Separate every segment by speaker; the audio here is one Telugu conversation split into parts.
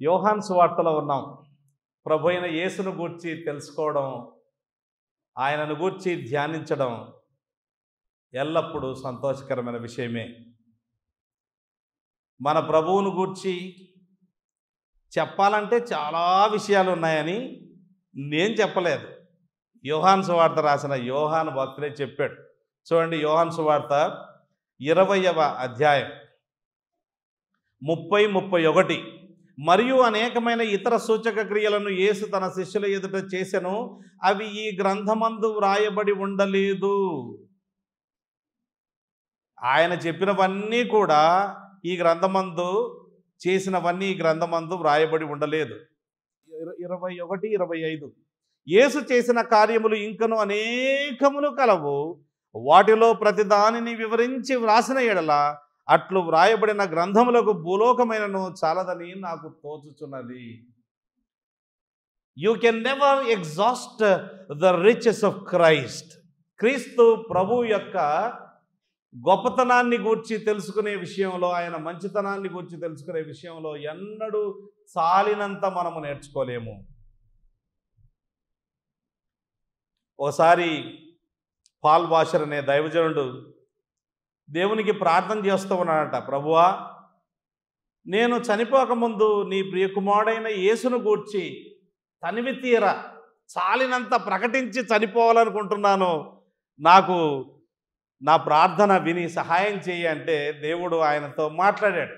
Speaker 1: యోహాను సువార్తలో ఉన్నాం. ప్రభు అయిన యేసును గూర్చి తెలుసుకోవడం, ఆయనను గూర్చి ధ్యానించడం ఎల్లప్పుడూ సంతోషకరమైన విషయమే. మన ప్రభువును గూర్చి చెప్పాలంటే చాలా విషయాలు ఉన్నాయని నేను చెప్పలేదు. యోహాను సువార్త రాసిన యోహాను భక్తుడే చెప్పాడు. చూడండి, యోహాను సువార్త 20వ అధ్యాయం 30-31. మరియు అనేకమైన ఇతర సూచక క్రియలను యేసు తన శిష్యుల ఎదుట చేసెను, అవి ఈ గ్రంథమందు వ్రాయబడి ఉండలేదు. ఆయన చెప్పినవన్నీ కూడా ఈ గ్రంథమందు చేసినవన్నీ ఈ గ్రంథమందు వ్రాయబడి ఉండలేదు. 21-25. యేసు చేసిన కార్యములు ఇంకను అనేకములు కలవు, వాటిలో ప్రతి దానిని వివరించి వ్రాసిన ఎడల అట్లు వ్రాయబడిన గ్రంథములకు భూలోకమైనను చాలదని నాకు తోచుచున్నది. You can never exhaust the riches of Christ. క్రీస్తు ప్రభు యొక్క గొప్పతనాన్ని గూర్చి తెలుసుకునే విషయంలో, ఆయన మంచితనాన్ని గూర్చి తెలుసుకునే విషయంలో ఎన్నడూ చాలినంత మనము నేర్చుకోలేము. ఒకసారి పాల్ వాషర్ అనే దైవజనుడు దేవునికి ప్రార్థన చేస్తూ ఉన్నాడట, ప్రభువా, నేను చనిపోకముందు నీ ప్రియకుమారుడైన యేసును గూర్చి తనివి తీర చాలినంత ప్రకటించి చనిపోవాలనుకుంటున్నాను, నాకు నా ప్రార్థన విని సహాయం చేయి అంటే దేవుడు ఆయనతో మాట్లాడాడు.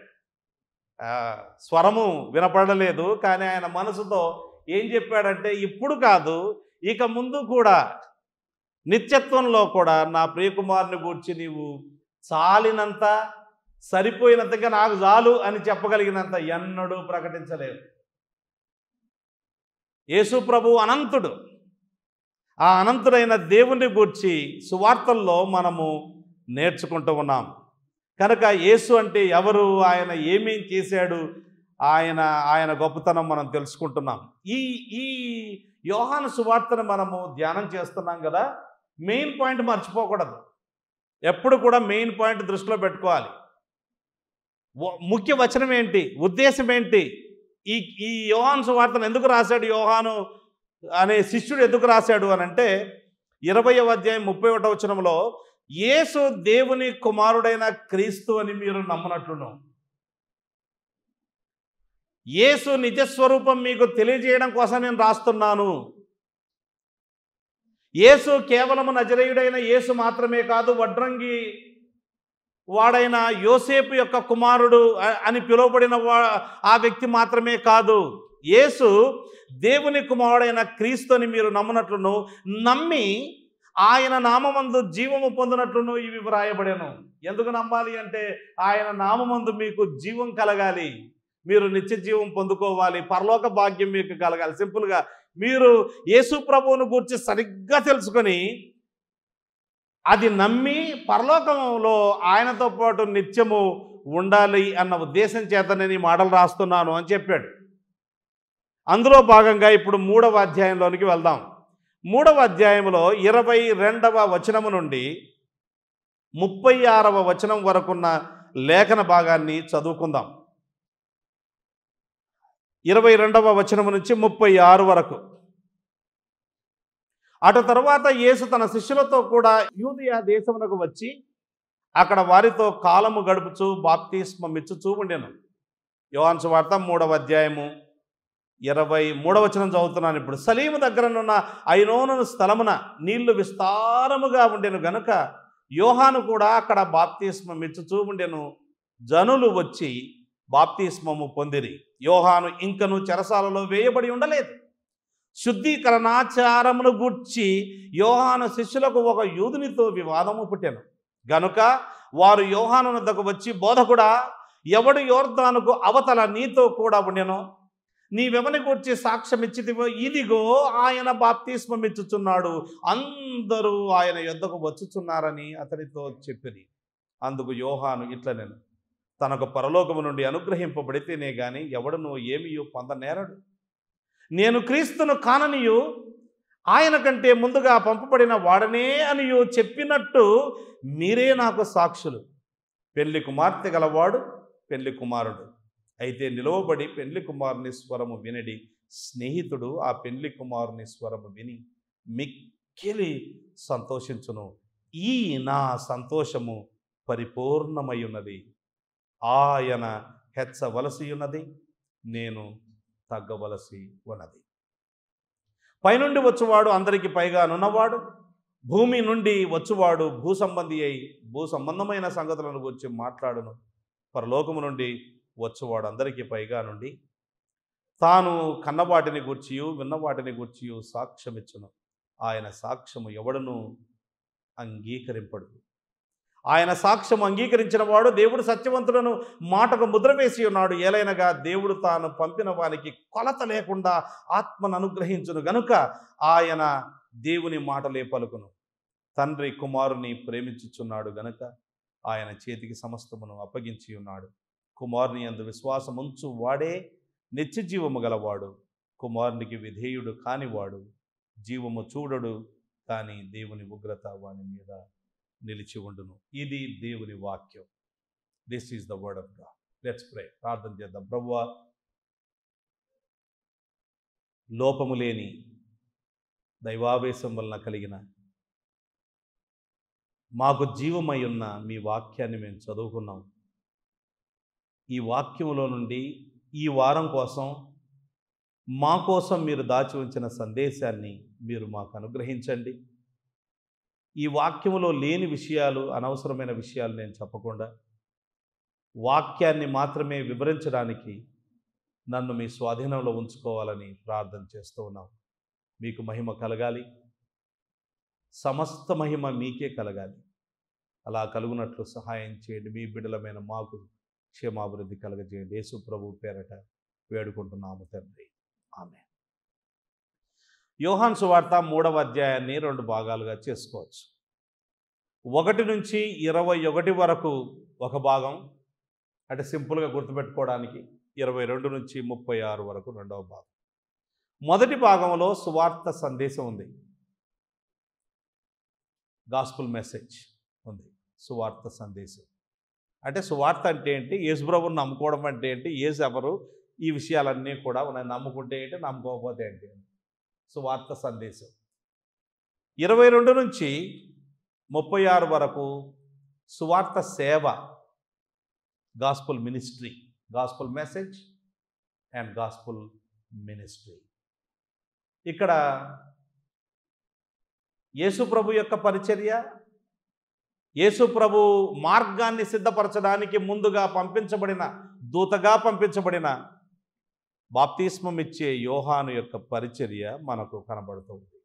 Speaker 1: స్వరము వినపడలేదు, కానీ ఆయన మనసుతో ఏం చెప్పాడంటే, ఇప్పుడు కాదు, ఇక ముందు కూడా నిత్యత్వంలో కూడా నా ప్రియకుమారుని గూర్చి నీవు చాలినంత, సరిపోయినంతగా నాకు చాలు అని చెప్పగలిగినంత ఎన్నడూ ప్రకటించలేదు. యేసు ప్రభు అనంతుడు. ఆ అనంతుడైన దేవుని గూర్చి సువార్తల్లో మనము నేర్చుకుంటూ ఉన్నాం. కనుక యేసు అంటే ఎవరు, ఆయన ఏమేం చేశాడు, ఆయన గొప్పతనం మనం తెలుసుకుంటున్నాం. ఈ యోహాను సువార్తను మనము ధ్యానం చేస్తున్నాం కదా, మెయిన్ పాయింట్ మర్చిపోకూడదు. ఎప్పుడు కూడా మెయిన్ పాయింట్ దృష్టిలో పెట్టుకోవాలి. ముఖ్య వచనం ఏంటి, ఉద్దేశం ఏంటి, ఈ యోహాను సువార్తను ఎందుకు రాశాడు, యోహాను అనే శిష్యుడు ఎందుకు రాశాడు అని అంటే, 20వ అధ్యాయం 31వ వచనంలో యేసు దేవుని కుమారుడైన క్రీస్తు అని మీరు నమ్మనట్లును, యేసు నిజస్వరూపం మీకు తెలియజేయడం కోసం నేను రాస్తున్నాను. యేసు కేవలము నజరేయుడైన యేసు మాత్రమే కాదు, వడ్రంగి వాడైన యోసేపు యొక్క కుమారుడు అని పిలువబడిన ఆ వ్యక్తి మాత్రమే కాదు, యేసు దేవుని కుమారుడైన క్రీస్తుని మీరు నమ్మనట్లును, నమ్మి ఆయన నామమందు జీవము పొందినట్లును ఇవి వ్రాయబడెను. ఎందుకు నమ్మాలి అంటే, ఆయన నామమందు మీకు జీవం కలగాలి, మీరు నిత్య జీవం పొందుకోవాలి, పరలోక భాగ్యం మీకు కలగాలి. సింపుల్గా మీరు యేసు ప్రభువును గూర్చి సరిగ్గా తెలుసుకొని అది నమ్మి పరలోకంలో ఆయనతో పాటు నిత్యము ఉండాలి అన్న ఉద్దేశం చేత నేను ఈ మాటలు రాస్తున్నాను అని చెప్పాడు. అందులో భాగంగా ఇప్పుడు 3వ అధ్యాయంలోనికి వెళ్దాం. 3వ అధ్యాయంలో 22వ వచనము నుండి 36వ వచనం వరకున్న లేఖన భాగాన్ని చదువుకుందాం. 22వ వచనము నుంచి 36 వరకు. అటు తర్వాత యేసు తన శిష్యులతో కూడా యూదయ దేశమునకు వచ్చి అక్కడ వారితో కాలము గడుపుచూ బాప్తిస్మమిచ్చుచూ ఉండెను. యోహాను సువార్త 3వ అధ్యాయము 23వ వచనం చదువుతున్నాను ఇప్పుడు. సలీము దగ్గరనున్న ఐనోను స్థలమున నీళ్లు విస్తారముగా ఉండెను గనుక యోహాను కూడా అక్కడ బాప్తిస్మమిచ్చుచూ ఉండెను. జనులు వచ్చి బాప్తిస్మము పొందిరి. యోహాను ఇంకను చెరసాలలో వేయబడి ఉండలేదు. శుద్ధీకరణాచారమును గూర్చి యోహాను శిష్యులకు ఒక యూదునితో వివాదము పుట్టెను గనుక వారు యోహాను వద్దకు వచ్చి, బోధకుడా, ఎవడు యోర్దానుకు అవతల నీతో కూడా ఉండెనో, నీవెవని గూర్చి సాక్ష్యం ఇచ్చితివో, ఇదిగో ఆయన బాప్తిస్మమిచ్చుచున్నాడు, అందరూ ఆయన యొద్దకు వచ్చుచున్నారని అతనితో చెప్పిరి. అందుకు యోహాను ఇట్లనెను, తనకు పరలోకము నుండి అనుగ్రహింపబడితేనే గాని ఎవడును ఏమియో పొందనేరడు. నేను క్రీస్తును కాననియు ఆయన కంటే ముందుగా పంపబడిన వాడనే అనియు చెప్పినట్టు మీరే నాకు సాక్షులు. పెళ్లి కుమార్తె గలవాడు పెళ్లి కుమారుడు. అయితే నిలవబడి పెండ్లి కుమారుని స్వరము వినడి. స్నేహితుడు ఆ పెండ్లి కుమారుని స్వరము విని మిక్కిలి సంతోషించును. ఈ నా సంతోషము పరిపూర్ణమై ఉన్నది. ఆయన హెచ్చవలసి ఉన్నది, నేను తగ్గవలసి ఉన్నది. పైనుండి వచ్చువాడు అందరికి పైగా నున్నవాడు, భూమి నుండి వచ్చువాడు భూసంబంధి అయి భూసంబంధమైన సంగతులను గురించి మాట్లాడును. పరలోకము నుండి వచ్చువాడు అందరికీ పైగా నుండి తాను కన్నవాటిని గూర్చియు విన్నవాటిని గూర్చియు సాక్ష్యమిచ్చును. ఆయన సాక్ష్యము ఎవడును అంగీకరింపడు. ఆయన సాక్ష్యము అంగీకరించిన వాడు దేవుడు సత్యవంతులను మాటకు ముద్ర వేసి ఉన్నాడు. ఏలైనగా దేవుడు తాను పంపిన వానికి కొలత లేకుండా ఆత్మను అనుగ్రహించును గనుక ఆయన దేవుని మాటలే పలుకును. తండ్రి కుమారుని ప్రేమించుచున్నాడు గనుక ఆయన చేతికి సమస్తమును అప్పగించి ఉన్నాడు. కుమారుని యందు విశ్వాసముంచు వాడే నిత్య జీవము గలవాడు. కుమారునికి విధేయుడు కానివాడు జీవము చూడడు, కానీ దేవుని ఉగ్రత వాని మీద నిలిచి ఉండును. ఇది దేవుని వాక్యం. This is the word of God. Let's pray. ప్రార్థన చేద్దాం. ప్రభువా, లోపము లేని దైవావేశం వలన కలిగిన మాకు జీవమై ఉన్న మీ వాక్యాన్ని మేము చదువుకున్నాం. ఈ వాక్యములో నుండి ఈ వారం కోసం మా కోసం మీరు దాచి ఉంచిన సందేశాన్ని మీరు మాకు అనుగ్రహించండి. ఈ వాక్యములో లేని విషయాలు, అనవసరమైన విషయాలు నేను చెప్పకుండా వాక్యాన్ని మాత్రమే వివరించడానికి నన్ను మీ స్వాధీనంలో ఉంచుకోవాలని ప్రార్థన చేస్తూ ఉన్నాం. మీకు మహిమ కలగాలి, సమస్త మహిమ మీకే కలగాలి. అలా కలుగునట్లు సహాయం చేయండి. మీ బిడ్డలమైన మాకు క్షేమాభివృద్ధి కలగజేయండి. యేసు ప్రభు పేరట వేడుకుంటున్నాము తండ్రి. ఆమేన్. యోహాను సువార్త 3వ అధ్యాయాన్ని 2 భాగాలుగా చేసుకోవచ్చు. 1 నుంచి 21 వరకు ఒక భాగం, అంటే సింపుల్గా గుర్తుపెట్టుకోవడానికి. 22 నుంచి 36 వరకు రెండవ భాగం. మొదటి భాగంలో సువార్త సందేశం ఉంది, గాస్పుల్ మెసేజ్ ఉంది. సువార్త సందేశం అంటే సువార్త అంటే ఏంటి, యేసు ప్రభువుని నమ్ముకోవడం అంటే ఏంటి, యేసు ఎవరు, ఈ విషయాలన్నీ కూడా ఉన్నాయి. నమ్ముకుంటే ఏంటి, నమ్ముకోకపోతే ఏంటి. సువార్త సందేశం. 22 నుంచి 36 వరకు సువార్త సేవ, gospel ministry, gospel message and gospel ministry. ఇక్కడ యేసు ప్రభు యొక్క పరిచర్య, యేసు ప్రభు మార్గాన్ని సిద్ధపరచడానికి ముందుగా పంపించబడిన, దూతగా పంపించబడిన బాప్తిస్మం ఇచ్చే యోహాను యొక్క పరిచర్య మనకు కనబడుతుంది.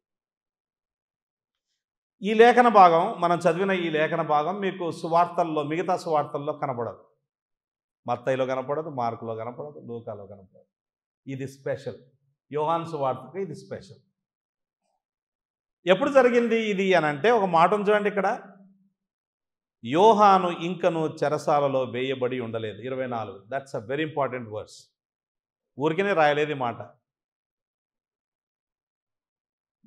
Speaker 1: ఈ లేఖన భాగం, మనం చదివిన ఈ లేఖన భాగం మీకు సువార్తల్లో, మిగతా సువార్తల్లో కనబడదు. మత్తయిలో కనపడదు, మార్కులో కనపడదు, లూకాలో కనపడదు. ఇది స్పెషల్. యోహాను సువార్తకు ఇది స్పెషల్. ఎప్పుడు జరిగింది ఇది అని అంటే, ఒక మాట చూడండి ఇక్కడ, యోహాను ఇంకను చెరసాలలో వేయబడి ఉండలేదు. 24. That's a very important verse. ఊరికనే రాయలేదు ఈ మాట.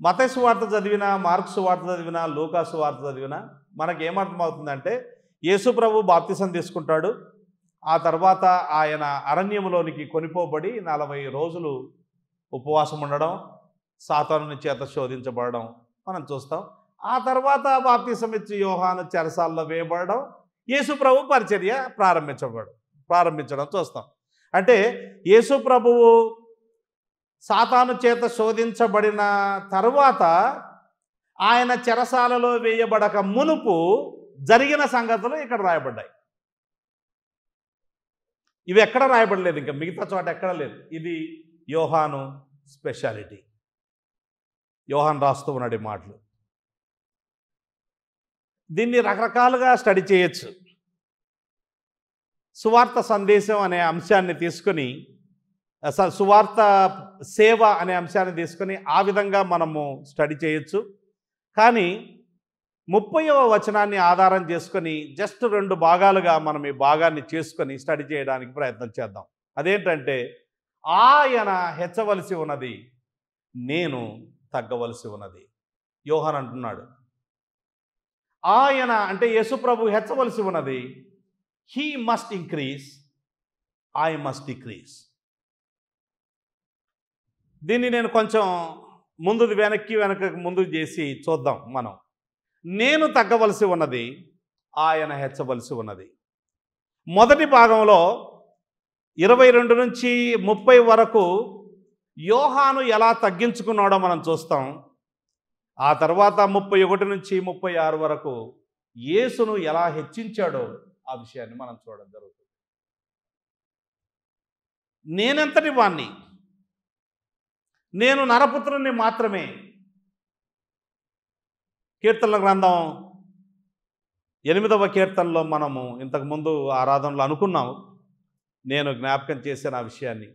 Speaker 1: మత్తయి సువార్త చదివినా, మార్కు సువార్త చదివినా, లూకా సువార్త చదివినా మనకేమర్థమవుతుందంటే, యేసు ప్రభు బాప్తిసం తీసుకుంటాడు. ఆ తర్వాత ఆయన అరణ్యములోనికి కొనిపోబడి 40 రోజులు ఉపవాసం ఉండడం, సాతానుని చేత శోధించబడడం మనం చూస్తాం. ఆ తర్వాత బాప్తిసం ఇచ్చి యోహాను చెరసాల్లో వేయబడడం, యేసు ప్రభు పరిచర్య ప్రారంభించడం చూస్తాం. అంటే యేసు ప్రభువు సాతాను చేత శోధించబడిన తరువాత ఆయన చెరసాలలో వేయబడక మునుపు జరిగిన సంగతులు ఇక్కడ రాయబడ్డాయి. ఇవి ఎక్కడ రాయబడలేదు, ఇంకా మిగతా చోట ఎక్కడ లేదు. ఇది యోహాను స్పెషాలిటీ. యోహాను రాస్తూ ఉన్నాడు ఈ మాటలు. దీన్ని రకరకాలుగా స్టడీ చేయొచ్చు. సువార్త సందేశం అనే అంశాన్ని తీసుకొని, సువార్త సేవ అనే అంశాన్ని తీసుకొని ఆ విధంగా మనము స్టడీ చేయొచ్చు. కానీ 30వ వచనాన్ని ఆధారం చేసుకొని జస్ట్ 2 భాగాలుగా మనం ఈ భాగాన్ని చేసుకొని స్టడీ చేయడానికి ప్రయత్నం చేద్దాం. అదేంటంటే, ఆయన హెచ్చవలసి ఉన్నది, నేను తగ్గవలసి ఉన్నది. యోహాను అంటున్నాడు, ఆయన అంటే యేసు ప్రభు హెచ్చవలసి ఉన్నది, he must increase I must decrease. దీన్ని నేను కొంచెం ముందుది వెనక్కి ముందు చేసి చూద్దాం మనం. నేను తగ్గవలసి ఉన్నది, ఆయన హెచ్చవలసి ఉన్నది. మొదటి భాగంలో 22 నుంచి 30 వరకు యోహాను ఎలా తగ్గించుకున్నాడో మనం చూస్తాం. ఆ తర్వాత 31 నుంచి 36 వరకు యేసును ఎలా హెచ్చించాడో ఆ విషయాన్ని మనం చూడడం జరుగుతుంది. నేనెంతటి వాణ్ణి, నేను నరపుత్రుని మాత్రమే. కీర్తనల గ్రంథం 8వ కీర్తనలో మనము ఇంతకుముందు ఆరాధనలో అనుకున్నాము. నేను జ్ఞాపకం చేశాను ఆ విషయాన్ని.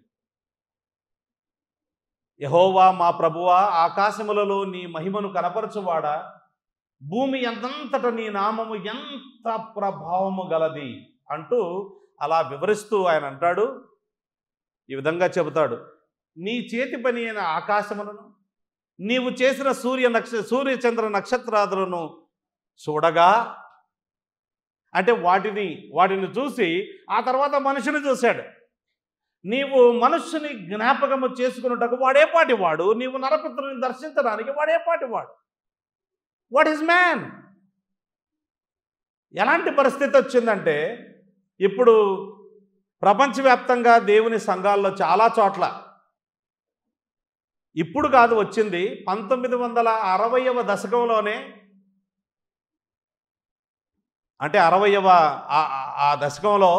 Speaker 1: యెహోవా మా ప్రభువా, ఆకాశములలో నీ మహిమను కనపరచువాడా, భూమి ఎంతంతట నీ నామము ఎంత ప్రభావము గలది అంటూ అలా వివరిస్తూ ఆయన అంటాడు. ఈ విధంగా చెబుతాడు, నీ చేతి పని అయిన ఆకాశములను, నీవు చేసిన సూర్యచంద్ర నక్షత్రాదులను చూడగా, అంటే వాటిని చూసి ఆ తర్వాత మనుషుని చూశాడు. నీవు మనుష్యుని జ్ఞాపకము చేసుకున్నటకు వాడేపాటి వాడు, నీవు నరపుత్రుని దర్శించడానికి వాడేపాటి వాడు. What is man? ఎలాంటి పరిస్థితి వచ్చిందంటే, ఇప్పుడు ప్రపంచవ్యాప్తంగా దేవుని సంఘాల్లో చాలా చోట్ల, ఇప్పుడు కాదు వచ్చింది, 1960వ దశకంలోనే, అంటే 60వ ఆ దశకంలో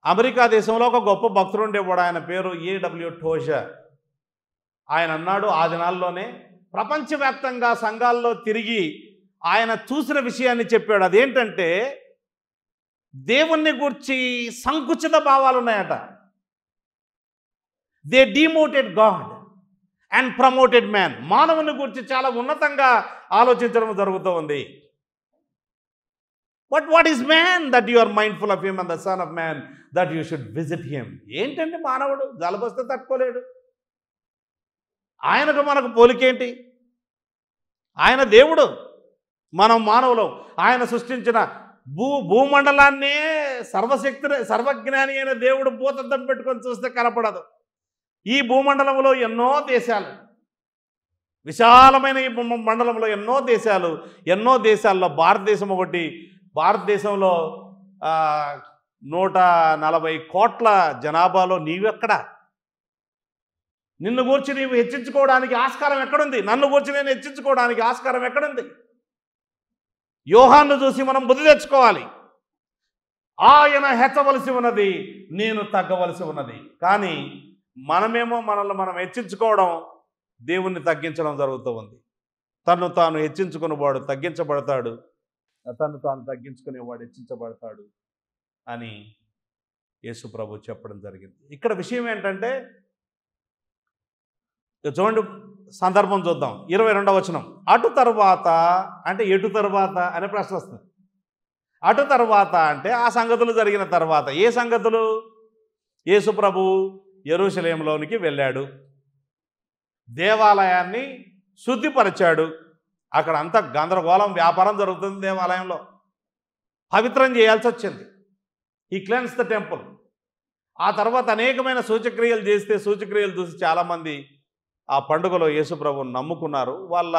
Speaker 1: అమెరికా దేశంలో ఒక గొప్ప భక్తుడు ఉండేవాడు. ఆయన పేరు A.W. టోజర్. ఆయన అన్నాడు, ఆ దినాల్లోనే ప్రపంచవ్యాప్తంగా సంఘాల్లో తిరిగి ఆయన చూసిన విషయాన్ని చెప్పాడు. అదేంటంటే, దేవుణ్ణి గూర్చి సంకుచిత భావాలు ఉన్నాయట. They demoted God and promoted man. మానవుని గురించి చాలా ఉన్నతంగా ఆలోచించడం జరుగుతూ ఉంది. But what is man that you are mindful of him, and the son of man that you should visit him? ఏంటంటే మానవుడు జలబస్తే తట్టుకోలేడు. ఆయనకు మనకు పోలికేంటి? ఆయన దేవుడు, మనం మానవులం. ఆయన సృష్టించిన భూమండలాన్నే సర్వజ్ఞాని అయిన దేవుడు భూతద్దం పెట్టుకొని చూస్తే కనపడదు. ఈ భూమండలంలో ఎన్నో దేశాలు, విశాలమైన ఈ మండలంలో ఎన్నో దేశాల్లో భారతదేశం ఒకటి. భారతదేశంలో 140 కోట్ల జనాభాలో నీవెక్కడ? నిన్ను గూర్చి నీవు హెచ్చించుకోవడానికి ఆస్కారం ఎక్కడుంది? నన్ను గూర్చి నేను హెచ్చించుకోవడానికి ఆస్కారం ఎక్కడుంది? యోహాను చూసి మనం బుద్ధి తెచ్చుకోవాలి. ఆయన హెచ్చవలసి ఉన్నది, నేను తగ్గవలసి ఉన్నది. కానీ మనమేమో మనల్ని మనం హెచ్చించుకోవడం, దేవుణ్ణి తగ్గించడం జరుగుతూ ఉంది. తను తాను హెచ్చించుకునేవాడు తగ్గించబడతాడు, తను తాను తగ్గించుకునేవాడు హెచ్చించబడతాడు అని యేసు ప్రభు చెప్పడం జరిగింది. ఇక్కడ విషయం ఏంటంటే, చూడండి, సందర్భం చూద్దాం. 22వ వచనం. అటు తర్వాత అంటే ఎటు తర్వాత అనే ప్రశ్న వస్తుంది. అటు తర్వాత అంటే ఆ సంగతులు జరిగిన తర్వాత. ఏ సంగతులు? యేసు ప్రభు యెరూషలేములోనికి వెళ్ళాడు, దేవాలయాన్ని శుద్ధిపరిచాడు. అక్కడ అంతా గందరగోళం, వ్యాపారం జరుగుతుంది. దేవాలయంలో పవిత్రం చేయాల్సి వచ్చింది. ఈ క్లెన్స్ ద టెంపుల్. ఆ తర్వాత అనేకమైన సూచక్రియలు చేస్తే, సూచక్రియలు చూసి చాలామంది ఆ పండుగలో యేసు ప్రభువును నమ్ముకున్నారు. వాళ్ళ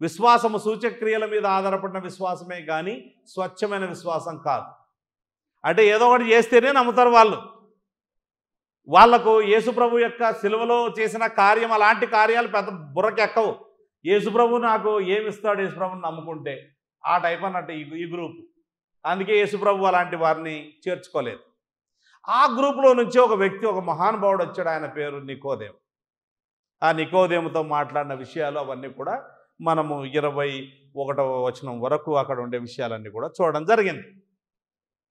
Speaker 1: విశ్వాసము సూచక్రియల మీద ఆధారపడిన విశ్వాసమే కానీ స్వచ్ఛమైన విశ్వాసం కాదు. అంటే ఏదో ఒకటి చేస్తేనే నమ్ముతారు వాళ్ళు. వాళ్లకు యేసు ప్రభు యొక్క సిలువలో చేసిన కార్యం, అలాంటి కార్యాలు పెద్ద బుర్రకెక్కవు. యేసు ప్రభు నాకు ఏమిస్తాడు, యేసు ప్రభుని నమ్ముకుంటే, ఆ టైప్ అన్నట్టు ఈ గ్రూప్. అందుకే యేసు ప్రభు అలాంటి వారిని చేర్చుకోలేదు. ఆ గ్రూప్లో నుంచి ఒక వ్యక్తి, ఒక మహానుభావుడు వచ్చాడు. ఆయన పేరు నికోదేము. ఆ నికోదేముతో మాట్లాడిన విషయాలు అవన్నీ కూడా మనము 21వ వచనం వరకు అక్కడ ఉండే విషయాలన్నీ కూడా చూడడం జరిగింది.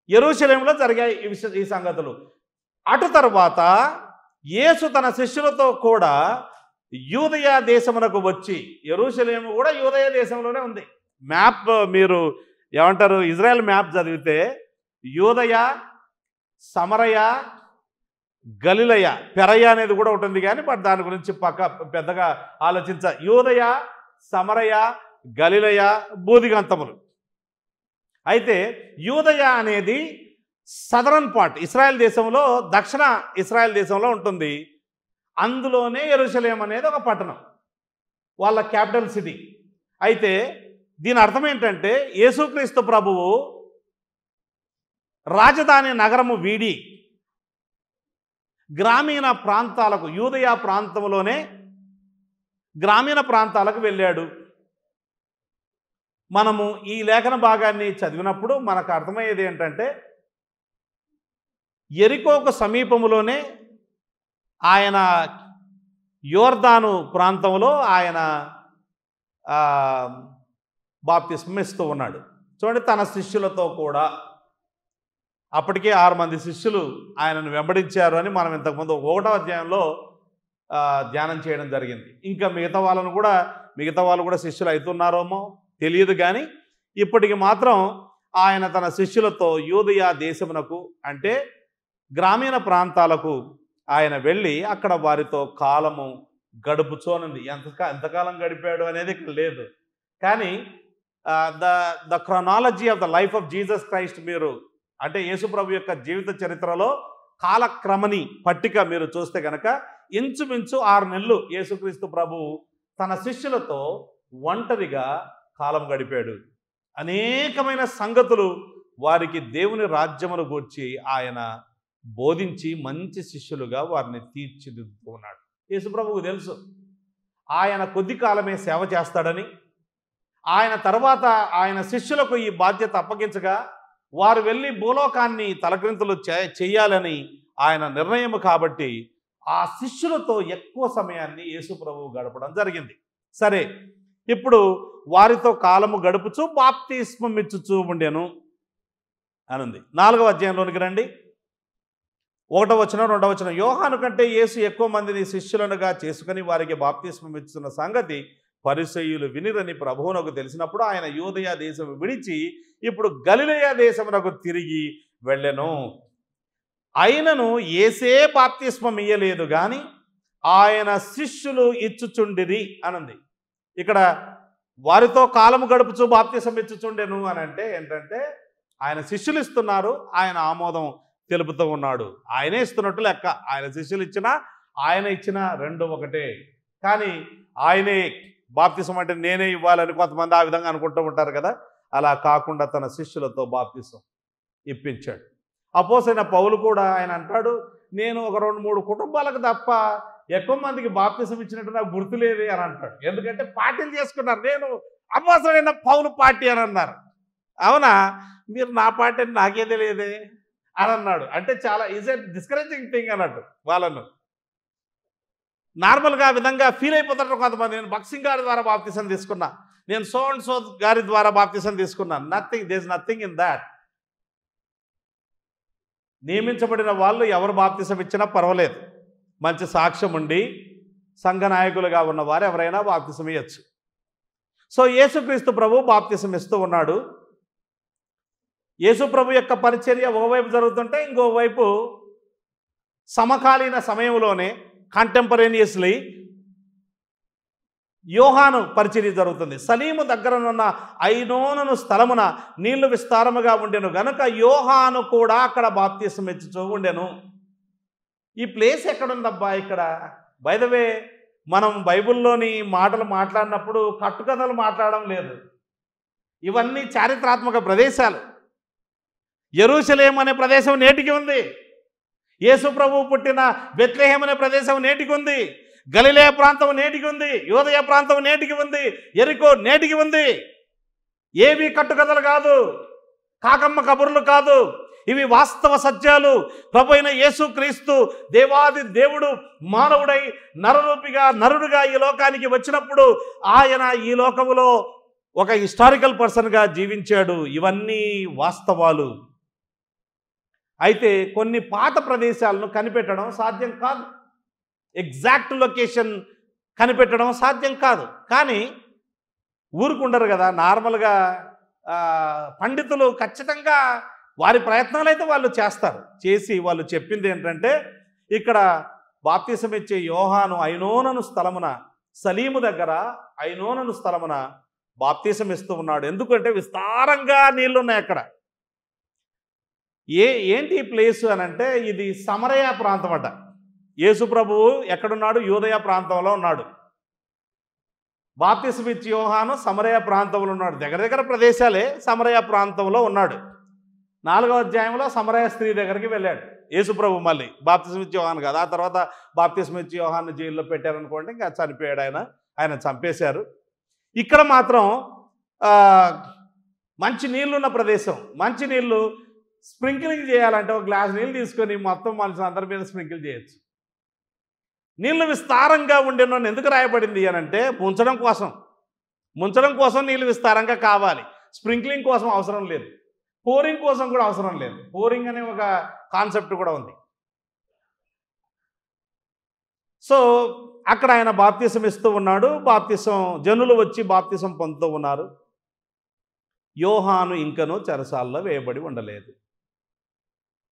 Speaker 1: యెరూషలేములో జరిగాయి ఈ సంగతులు. అటు తర్వాత యేసు తన శిష్యులతో కూడా యూదయ దేశమునకు వచ్చి, యెరూషలేము కూడా యూదయ దేశంలోనే ఉంది. మ్యాప్ మీరు ఏమంటారు, ఇజ్రాయెల్ మ్యాప్ చదివితే యూదయ, సమరయ, గలిలయ, పెరయ అనేది కూడా ఉంటుంది. కానీ బట్ దాని గురించి పెద్దగా యూదయ, సమరయ, గలిలయ, బూదిగంతములు. అయితే యూదయ అనేది సదరన్ పార్ట్ ఇస్రాయెల్ దేశంలో, దక్షిణ ఇస్రాయెల్ దేశంలో ఉంటుంది. అందులోనే యెరూషలేం అనేది ఒక పట్టణం, వాళ్ళ క్యాపిటల్ సిటీ. అయితే దీని అర్థం ఏంటంటే యేసుక్రీస్తు ప్రభువు రాజధాని నగరము వీడి గ్రామీణ ప్రాంతాలకు, యూదయ ప్రాంతంలోనే గ్రామీణ ప్రాంతాలకు వెళ్ళాడు. మనము ఈ లేఖన భాగాన్ని చదివినప్పుడు మనకు అర్థమయ్యేది ఏంటంటే యెరికోకు సమీపంలోనే ఆయన యోర్దాను ప్రాంతంలో ఆయన బాప్తిస్మం ఇస్తూ ఉన్నాడు. చూడండి, తన శిష్యులతో కూడా. అప్పటికే 6 మంది శిష్యులు ఆయనను వెంబడించారు అని మనం ఇంతకుముందు 1వ అధ్యాయంలో ధ్యానం చేయడం జరిగింది. ఇంకా మిగతా వాళ్ళు కూడా శిష్యులు అవుతున్నారేమో తెలియదు, కానీ ఇప్పటికి మాత్రం ఆయన తన శిష్యులతో యూదయ దేశమునకు అంటే గ్రామీణ ప్రాంతాలకు ఆయన వెళ్ళి అక్కడ వారితో కాలము గడుపుచోనండి. ఎంతకాలం గడిపాడు అనేది ఇక్కడ లేదు, కానీ the chronology of the life of Jesus Christ మీరు అంటే యేసుప్రభు యొక్క జీవిత చరిత్రలో కాలక్రమని పట్టిక మీరు చూస్తే కనుక ఇంచుమించు 6 నెలలు యేసుక్రీస్తు ప్రభువు తన శిష్యులతో ఒంటరిగా కాలం గడిపాడు. అనేకమైన సంగతులు వారికి దేవుని రాజ్యమును గూర్చి ఆయన బోధించి మంచి శిష్యులుగా వారిని తీర్చిదిద్దుతూ ఉన్నాడు. యేసుప్రభువుకు తెలుసు ఆయన కొద్ది కాలమే సేవ చేస్తాడని, ఆయన తర్వాత ఆయన శిష్యులకు ఈ బాధ్యత అప్పగించగా వారు వెళ్ళి భూలోకాన్ని తలక్రింతలు చేయాలని ఆయన నిర్ణయం. కాబట్టి ఆ శిష్యులతో ఎక్కువ సమయాన్ని యేసుప్రభువు గడపడం జరిగింది. సరే, ఇప్పుడు వారితో కాలము గడుపుచూ బాప్తిస్మం ఇచ్చుచూ ఉండెను అనుంది. 4వ అధ్యాయంలోనికి రండి. 1వ వచనం 2వ వచనం. యోహాను కంటే యేసు ఎక్కువ మందిని శిష్యులనుగా చేసుకుని వారికి బాప్తిస్మం ఇచ్చుతున్న సంగతి పరిసయ్యులు వినిరని ప్రభువునకు తెలిసినప్పుడు ఆయన యూదయ దేశం విడిచి ఇప్పుడు గలిలయ దేశమునకు తిరిగి వెళ్ళెను. ఆయనను యేసే బాప్తిస్మం ఇయ్యలేదు కానీ ఆయన శిష్యులు ఇచ్చుచుండిరి అనుంది. ఇక్కడ వారితో కాలము గడుపుచు బాప్తిస్మం ఇచ్చుచుండెను అని అంటే ఏంటంటే ఆయన శిష్యులు ఇస్తున్నారు, ఆయన ఆమోదం తెలుపుతూ ఉన్నాడు. ఆయనే ఇస్తున్నట్టు లెక్క. ఆయన శిష్యులు ఇచ్చినా ఆయన ఇచ్చినా రెండు ఒకటే. కానీ ఆయనే బాప్తిసం అంటే నేనే ఇవ్వాలని కొంతమంది ఆ విధంగా అనుకుంటూ ఉంటారు కదా. అలా కాకుండా తన శిష్యులతో బాప్తిసం ఇప్పించాడు. అపోసైన పౌలు కూడా ఆయన అంటాడు, నేను ఒక 2-3 కుటుంబాలకు తప్ప ఎక్కువ మందికి బాప్తిసం ఇచ్చినట్టు నాకు గుర్తులేదే అని అంటాడు. ఎందుకంటే పార్టీలు చేసుకున్నారు. నేను అపోసైన పౌలు పార్టీ అని అన్నారు. అవునా, మీరు నా పార్టీ అని నాకే తెలియదే అని అన్నాడు. అంటే చాలా ఈజ్ ఎ డిస్కరేజింగ్ థింగ్ అన్నట్టు. వాళ్ళను నార్మల్గా ఆ విధంగా ఫీల్ అయిపోతారు కొంతమంది. నేను బక్సింగ్ గారి ద్వారా బాప్తిసం తీసుకున్నా, నేను సో అండ్ సో గారి ద్వారా బాప్తిసం తీసుకున్నాను. Nothing, there is nothing in that. నియమించబడిన వాళ్ళు ఎవరు బాప్తిసం ఇచ్చినా పర్వాలేదు, మంచి సాక్ష్యం ఉండి సంఘ నాయకులుగా ఉన్నవారు ఎవరైనా బాప్తిసం ఇవ్వచ్చు. సో యేసుక్రీస్తు ప్రభు బాప్తిసం ఇస్తూ ఉన్నాడు. యేసు ప్రభు యొక్క పరిచర్య ఓవైపు జరుగుతుంటే ఇంకోవైపు సమకాలీన సమయంలోనే కంటెంపరేనియస్లీ యోహాను పరిచర్య జరుగుతుంది. సలీము దగ్గరనున్న ఐనోను స్థలమున నీళ్లు విస్తారముగా ఉండెను గనుక యోహాను కూడా అక్కడ బాప్తిసం ఇచ్చుచూ ఉండెను. ఈ ప్లేస్ ఎక్కడుందబ్బా? ఇక్కడ బై ద వే మనం బైబిల్లోని మాటలు మాట్లాడినప్పుడు కట్టుకథలు మాట్లాడడం లేదు. ఇవన్నీ చారిత్రాత్మక ప్రదేశాలు. యెరూషలేం అనే ప్రదేశం నేటికి ఉంది. యేసు ప్రభువు పుట్టిన బెత్లెహేం అనే ప్రదేశం నేటికి ఉంది. గలిలయ ప్రాంతం నేటికి ఉంది. యూదయ ప్రాంతం నేటికి ఉంది. యెరికో నేటికి ఉంది. ఏవి కట్టుకథలు కాదు, కాకమ్మ కబుర్లు కాదు. ఇవి వాస్తవ సత్యాలు. ప్రభు అయిన యేసుక్రీస్తు దేవాది దేవుడు మానవుడై నరుడుగా ఈ లోకానికి వచ్చినప్పుడు ఆయన ఈ లోకములో ఒక హిస్టారికల్ పర్సన్గా జీవించాడు. ఇవన్నీ వాస్తవాలు. అయితే కొన్ని పాత ప్రదేశాలను కనిపెట్టడం సాధ్యం కాదు. ఎగ్జాక్ట్ లొకేషన్ కనిపెట్టడం సాధ్యం కాదు. కానీ ఊరుకుండరు కదా, నార్మల్గా పండితులు ఖచ్చితంగా వారి ప్రయత్నాలు అయితే వాళ్ళు చేస్తారు. చేసి వాళ్ళు చెప్పింది ఏంటంటే, ఇక్కడ బాప్తిసం ఇచ్చే యోహాను ఐనోను స్థలమున, సలీము దగ్గర ఐనోను స్థలమున బాప్తిసం ఇస్తూ ఉన్నాడు. ఎందుకంటే విస్తారంగా నీళ్లున్నాయి అక్కడ. ఏంటి ఈ ప్లేస్ అని అంటే ఇది సమరయ ప్రాంతం అట. యేసు ప్రభువు ఎక్కడున్నాడు? యూదయ ప్రాంతంలో ఉన్నాడు. బాప్తిస్మ ఇచ్చే యోహాను సమరయ ప్రాంతంలో ఉన్నాడు. దగ్గర దగ్గర ప్రదేశాలే. సమరయ ప్రాంతంలో ఉన్నాడు. 4వ అధ్యాయంలో సమరయ స్త్రీ దగ్గరికి వెళ్ళాడు యేసు ప్రభు. మళ్ళీ బాప్తిస్మ ఇచ్చే యోహాను కాదు. ఆ తర్వాత బాప్తిస్మ ఇచ్చే యోహాను జైల్లో పెట్టారనుకోండి, ఇంకా చనిపోయాడు ఆయన చంపేశారు. ఇక్కడ మాత్రం మంచి నీళ్ళున్న ప్రదేశం. మంచి నీళ్ళు స్ప్రింకిలింగ్ చేయాలంటే ఒక గ్లాస్ నీళ్ళు తీసుకొని మొత్తం మనుషులందరి మీద స్ప్రింకిల్ చేయొచ్చు. నీళ్లు విస్తారంగా ఉండేనో ఎందుకు రాయబడింది అని అంటే ముంచడం కోసం నీళ్ళు విస్తారంగా కావాలి. స్ప్రింక్లింగ్ కోసం అవసరం లేదు. పోరింగ్ కోసం కూడా అవసరం లేదు. పోరింగ్ అనే ఒక కాన్సెప్ట్ కూడా ఉంది. సో అక్కడ ఆయన బాప్తిసం ఇస్తూ ఉన్నాడు. జనులు వచ్చి బాప్తిసం పొందుతూ ఉన్నారు. యోహాను ఇంకనూ చెరసాల్లో వేయబడి ఉండలేదు.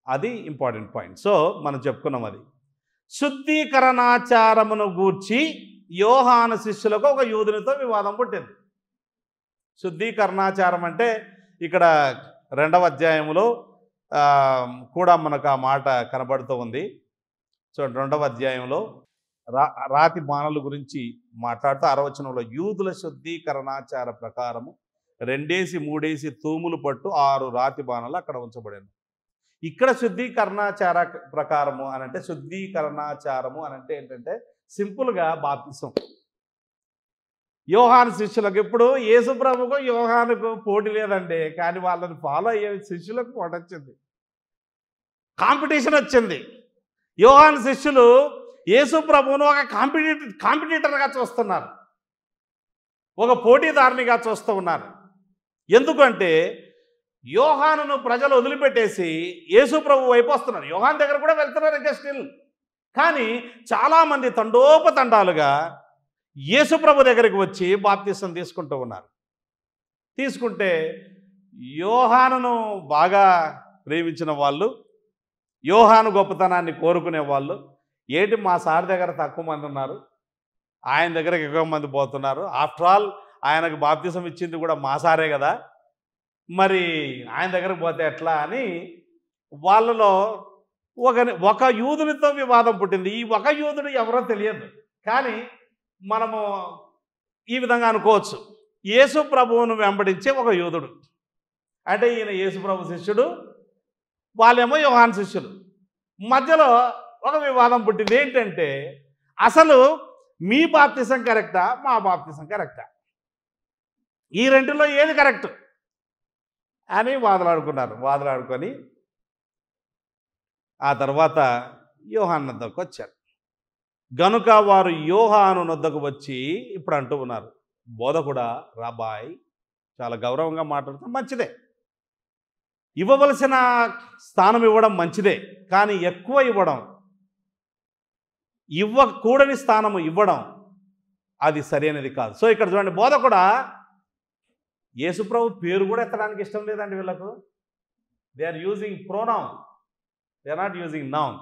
Speaker 1: అది ఇంపార్టెంట్ పాయింట్. సో మనం చెప్పుకున్నాం అది. శుద్ధీకరణాచారమును గూర్చి యోహాను శిష్యులకు ఒక యూదునితో వివాదం పుట్టింది. శుద్ధీకరణాచారం అంటే ఇక్కడ 2వ అధ్యాయంలో కూడా మనకు ఆ మాట కనబడుతూ ఉంది. సో 2వ అధ్యాయంలో రాతి బాణల గురించి మాట్లాడుతూ 6వ వచనంలో యూదుల శుద్ధీకరణాచార ప్రకారము 2-3 తూములు పట్టు 6 రాతి బాణలు అక్కడ ఉంచబడాను. ఇక్కడ శుద్ధీకరణాచార ప్రకారము అనంటే శుద్ధీకరణాచారము అనంటే ఏంటంటే సింపుల్గా బాప్తిసం. యోహాను శిష్యులకు ఇప్పుడు యేసు ప్రభుకు యోహానుకు పోటీ లేదండి, కానీ వాళ్ళని ఫాలో అయ్యే శిష్యులకు పోటీ వచ్చింది, కాంపిటీషన్ వచ్చింది. యోహాను శిష్యులు యేసు ప్రభువును ఒక కాంపిటీటర్గా చూస్తున్నారు, ఒక పోటీదారునిగా చూస్తూ ఉన్నారు. ఎందుకంటే యోహానును ప్రజలు వదిలిపెట్టేసి యేసు ప్రభు వైపు వస్తున్నారు. యోహాను దగ్గర కూడా వెళ్తున్నారు ఇంకా స్టిల్. కానీ చాలామంది తండోపతండాలుగా యేసు ప్రభు దగ్గరికి వచ్చి బాప్తిసం తీసుకుంటూ ఉన్నారు. తీసుకుంటే యోహానును బాగా ప్రేమించిన వాళ్ళు, యోహాను గొప్పతనాన్ని కోరుకునే వాళ్ళు, ఏంటి మా సార్ దగ్గర తక్కువ మంది ఉన్నారు, ఆయన దగ్గరకు ఎక్కువ మంది పోతున్నారు, ఆఫ్టర్ ఆల్ ఆయనకు బాప్తిసం ఇచ్చింది కూడా మా సారే కదా, మరి ఆయన దగ్గరకు పోతే ఎట్లా అని వాళ్ళలో ఒక యూదునితో వివాదం పుట్టింది. ఈ ఒక యూదుడు ఎవరో తెలియదు, కానీ మనము ఈ విధంగా అనుకోవచ్చు, యేసు ప్రభువును వెంబడించే ఒక యూదుడు. అంటే ఈయన యేసు ప్రభు శిష్యుడు, వాళ్ళేమో యోహాను శిష్యులు. మధ్యలో ఒక వివాదం పుట్టింది. ఏంటంటే అసలు మీ బాప్తిసం కరెక్టా, మా బాప్తిసం కరెక్టా, ఈ రెంటిలో ఏది కరెక్ట్ అని వాదలాడుకొని ఆ తర్వాత యోహాను వద్దకు వచ్చారు. గనుక వారు యోహాను వద్దకు వచ్చి ఇప్పుడు అంటూ ఉన్నారు, బోధకుడా, రాబాయ్, చాలా గౌరవంగా మాట్లాడుతాం, మంచిదే, ఇవ్వవలసిన స్థానం ఇవ్వడం మంచిదే, కానీ ఎక్కువ ఇవ్వకూడని స్థానము ఇవ్వడం అది సరైనది కాదు. సో ఇక్కడ చూడండి, బోధకుడా, యేసుప్రభు పేరు కూడా ఎత్తడానికి ఇష్టం లేదండి వీళ్ళకు. They are using pronoun, they are not using noun.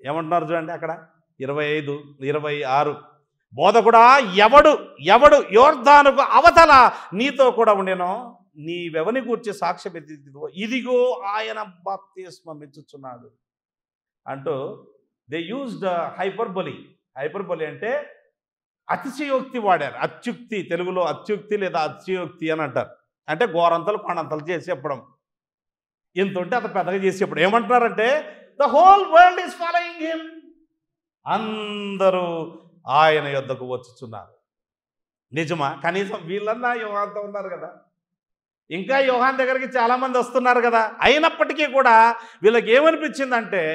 Speaker 1: ఏమంటున్నారు చూడండి అక్కడ 25, 26, బోధకుడా, ఎవడు యోర్దానుకు అవతల నీతో కూడా ఉండేనో నీవెవని గూర్చి సాక్ష్యం ఎత్తిదివో ఇదిగో ఆయన బాప్తిస్మం ఇచ్చుచున్నాడు అంటూ దే యూజ్డ్ హైపర్బొలి అంటే అతిశయోక్తి వాడారు. అత్యుక్తి, తెలుగులో అత్యుక్తి లేదా అతిశయోక్తి అని అంటారు. అంటే గోరంతలు కొండంతలు చేసి చెప్పడం, ఇంత ఉంటే అంత పెద్దగా చేసి చెప్పడం. ఏమంటున్నారంటే the whole world is following him, అందరూ ఆయన యొద్దకు వచ్చుచున్నారు. నిజమా? కనీసం వీళ్ళన్నా యోహాన్తో ఉన్నారు కదా, ఇంకా యోహాన్ దగ్గరికి చాలామంది వస్తున్నారు కదా. అయినప్పటికీ కూడా వీళ్ళకి ఏమనిపించిందంటే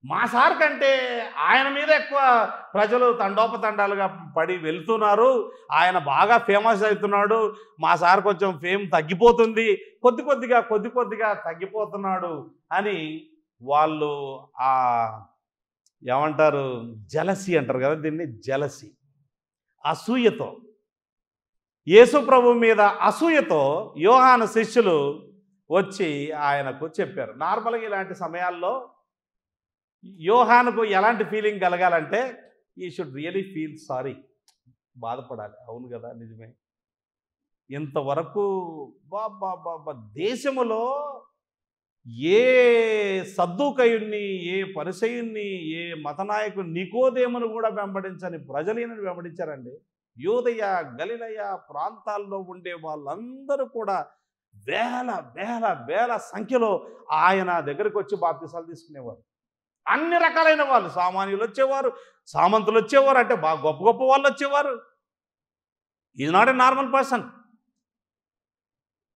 Speaker 1: మా సార్ కంటే ఆయన మీద ఎక్కువ ప్రజలు తండోపతండాలుగా పడి వెళ్తున్నారు, ఆయన బాగా ఫేమస్ అవుతున్నాడు, మా సార్ కొంచెం ఫేమ్ తగ్గిపోతుంది, కొద్ది కొద్దిగా తగ్గిపోతున్నాడు అని వాళ్ళు ఏమంటారు, జలసి అంటారు కదా దీన్ని, జలసి, అసూయతో, యేసు ప్రభు మీద అసూయతో యోహాను శిష్యులు వచ్చి ఆయనకు చెప్పారు. నార్మల్గా ఇలాంటి సమయాల్లో యోహానుకు ఎలాంటి ఫీలింగ్ కలగాలంటే ఈ షుడ్ రియలీ ఫీల్ సారీ, బాధపడాలి. అవును కదా, నిజమే, ఇంతవరకు బాబా దేశములో ఏ సద్దూకయుణ్ణి, ఏ పరిసయుణ్ణి, ఏ మతనాయకుని నికోదేమును కూడా వెంబడించని ప్రజలేనని వెంబడించారండి. యూదయ, గలిలయ ప్రాంతాల్లో ఉండే వాళ్ళందరూ కూడా వేల వేల వేల సంఖ్యలో ఆయన దగ్గరికి వచ్చి బాప్తిసాలు తీసుకునేవారు. అన్ని రకాలైన వాళ్ళు, సామాన్యులు వచ్చేవారు, సామంతులు వచ్చేవారు, అంటే బాగా గొప్ప గొప్ప వాళ్ళు వచ్చేవారు. Is not a normal person,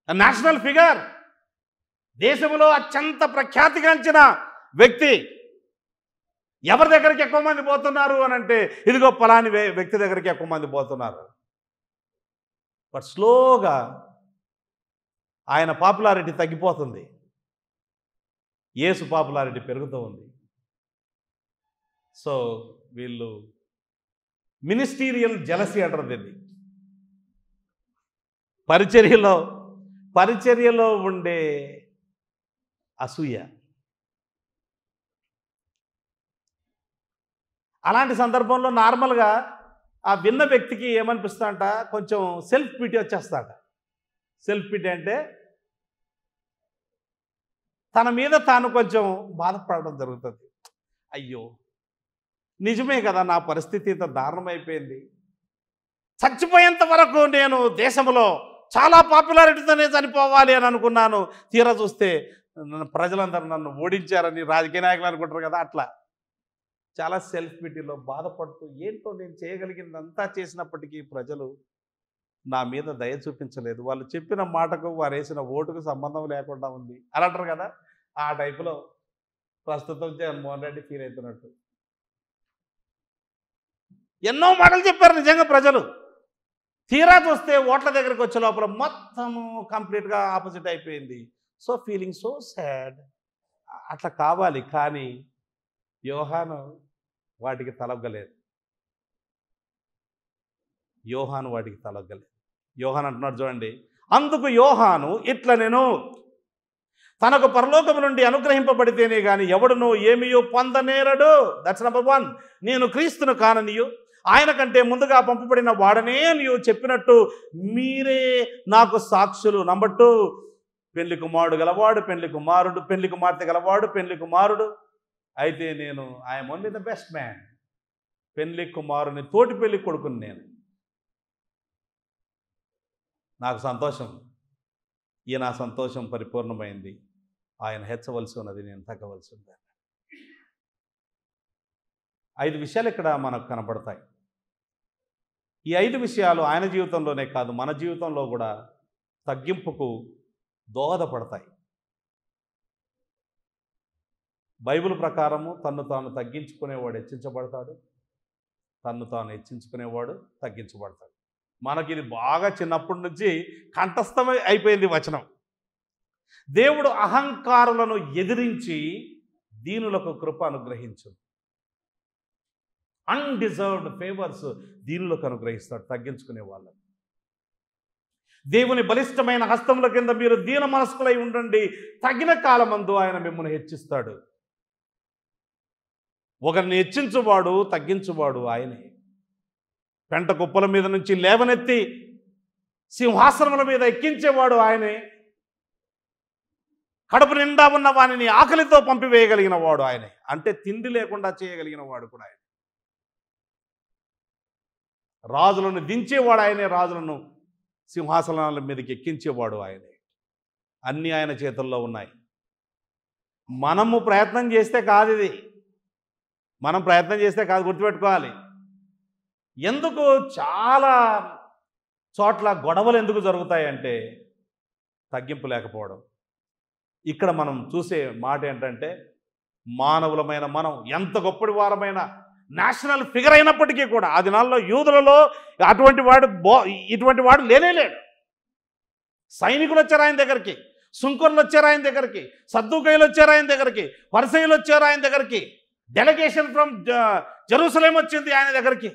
Speaker 1: national figure, దేశంలో అత్యంత ప్రఖ్యాతిగాంచిన వ్యక్తి. ఎవరి దగ్గరికి ఎక్కువ మంది పోతున్నారు అని అంటే ఇదిగో పలాని వ్యక్తి దగ్గరికి ఎక్కువ మంది పోతున్నారు. బట్ స్లోగా ఆయన పాపులారిటీ తగ్గిపోతుంది, యేసు పాపులారిటీ పెరుగుతూ ఉంది. సో వీళ్ళు మినిస్టీరియల్ జెలసీ అంటారు దీన్ని. పరిచర్యలో ఉండే అసూయ. అలాంటి సందర్భంలో నార్మల్గా ఆ విన్న వ్యక్తికి ఏమనిపిస్తుందంట, కొంచెం సెల్ఫ్ పిటీ వచ్చేస్తాట. సెల్ఫ్ పిటీ అంటే తన మీద తాను కొంచెం బాధపడడం జరుగుతుంది. అయ్యో నిజమే కదా, నా పరిస్థితి ఇంత దారుణమైపోయింది, చచ్చిపోయేంత వరకు నేను దేశంలో చాలా పాపులారిటీతోనే చనిపోవాలి అని అనుకున్నాను, తీరా చూస్తే ప్రజలందరూ నన్ను ఓడించారని రాజకీయ నాయకులు అనుకుంటారు కదా, అట్లా చాలా సెల్ఫ్ పిటీలో బాధపడుతూ ఏంటో నేను చేయగలిగిందంతా చేసినప్పటికీ ప్రజలు నా మీద దయ చూపించలేదు, వాళ్ళు చెప్పిన మాటకు వారు వేసిన ఓటుకు సంబంధం లేకుండా ఉంది అని అంటారు కదా. ఆ టైపులో ప్రస్తుతం జగన్మోహన్ రెడ్డి ఫీల్ అవుతున్నట్టు. ఎన్నో మాటలు చెప్పారు నిజంగా ప్రజలు, తీరా చూస్తే ఓట్ల దగ్గరికి వచ్చే లోపల మొత్తము కంప్లీట్గా ఆపోజిట్ అయిపోయింది. So feeling so sad. అట్లా కావాలి, కానీ యోహాను వాటికి తలొగ్గలేదు. యోహాను అంటున్నాడు చూడండి, అందుకు యోహాను ఇట్లా, నేను తనకు పరలోకము నుండి అనుగ్రహింపబడితేనే కానీ ఎవడునో ఏమియో పొందనేరడు. That's number 1. నేను క్రీస్తును కాననియు ఆయన కంటే ముందుగా పంపబడిన వాడనే నీవు చెప్పినట్టు మీరే నాకు సాక్షులు. నంబర్ 2, పెళ్లి కుమారుడు గలవాడు, పెళ్లి కుమార్తె గలవాడు, పెళ్లి కుమారుడు. అయితే నేను I'm only the best man. పెళ్లి కుమారుని తోటి పెళ్లి కొడుకుని నేను. నాకు సంతోషం, నా సంతోషం పరిపూర్ణమైంది. ఆయన హెచ్చవలసి ఉన్నది, నేను తగ్గవలసి ఉంది. 5 విషయాలు ఇక్కడ మనకు కనపడతాయి. ఈ 5 విషయాలు ఆయన జీవితంలోనే కాదు, మన జీవితంలో కూడా తగ్గింపుకు దోహదపడతాయి. బైబిల్ ప్రకారము తన్ను తాను తగ్గించుకునేవాడు హెచ్చించబడతాడు, తన్ను తాను హెచ్చించుకునేవాడు తగ్గించబడతాడు. మనకి ఇది బాగా చిన్నప్పటి నుంచి కంఠస్థమై అయిపోయింది వచనం. దేవుడు అహంకారులను ఎదిరించి దీనులకు కృప అనుగ్రహించు. అన్డిజర్వ్డ్ ఫేవర్స్ దీనులకు అనుగ్రహిస్తాడు, తగ్గించుకునే వాళ్ళని. దేవుని బలిష్టమైన హస్తముల కింద మీరు దీన మనస్కులై ఉండండి, తగిన కాలమందు ఆయన మిమ్మల్ని హెచ్చిస్తాడు. ఒకరిని హెచ్చించువాడు తగ్గించువాడు ఆయనే. పెంట కుప్పల మీద నుంచి లేవనెత్తి సింహాసనముల మీద ఎక్కించేవాడు ఆయనే. కడుపు నిండా ఉన్న వానిని ఆకలితో పంపివేయగలిగిన వాడు ఆయనే. అంటే తిండి లేకుండా చేయగలిగిన వాడు కూడా ఆయన. రాజులను దించేవాడు ఆయనే, రాజులను సింహాసనాల మీదకి ఎక్కించేవాడు ఆయనే. అన్నీ ఆయన చేతుల్లో ఉన్నాయి. మనము ప్రయత్నం చేస్తే కాదు, ఇది మనం ప్రయత్నం చేస్తే కాదు, గుర్తుపెట్టుకోవాలి. ఎందుకు చాలా చోట్ల గొడవలు ఎందుకు జరుగుతాయంటే తగ్గింపు లేకపోవడం. ఇక్కడ మనం చూసే మాట ఏంటంటే, మానవులమైన మనం ఎంత గొప్పటి వారమైన నేషనల్ ఫిగర్ అయినప్పటికీ కూడా ఆ దినాల్లో యూదులలో ఇటువంటి వాడు లేనేలేడు. సైనికులు వచ్చారు ఆయన దగ్గరికి, సుంకర్లు వచ్చారు ఆయన దగ్గరికి, సద్దూకయ్యులు వచ్చారు ఆయన దగ్గరికి, పరిసయ్యులు వచ్చారు ఆయన దగ్గరికి, డెలిగేషన్ ఫ్రమ్ జెరూసలేం వచ్చింది ఆయన దగ్గరికి.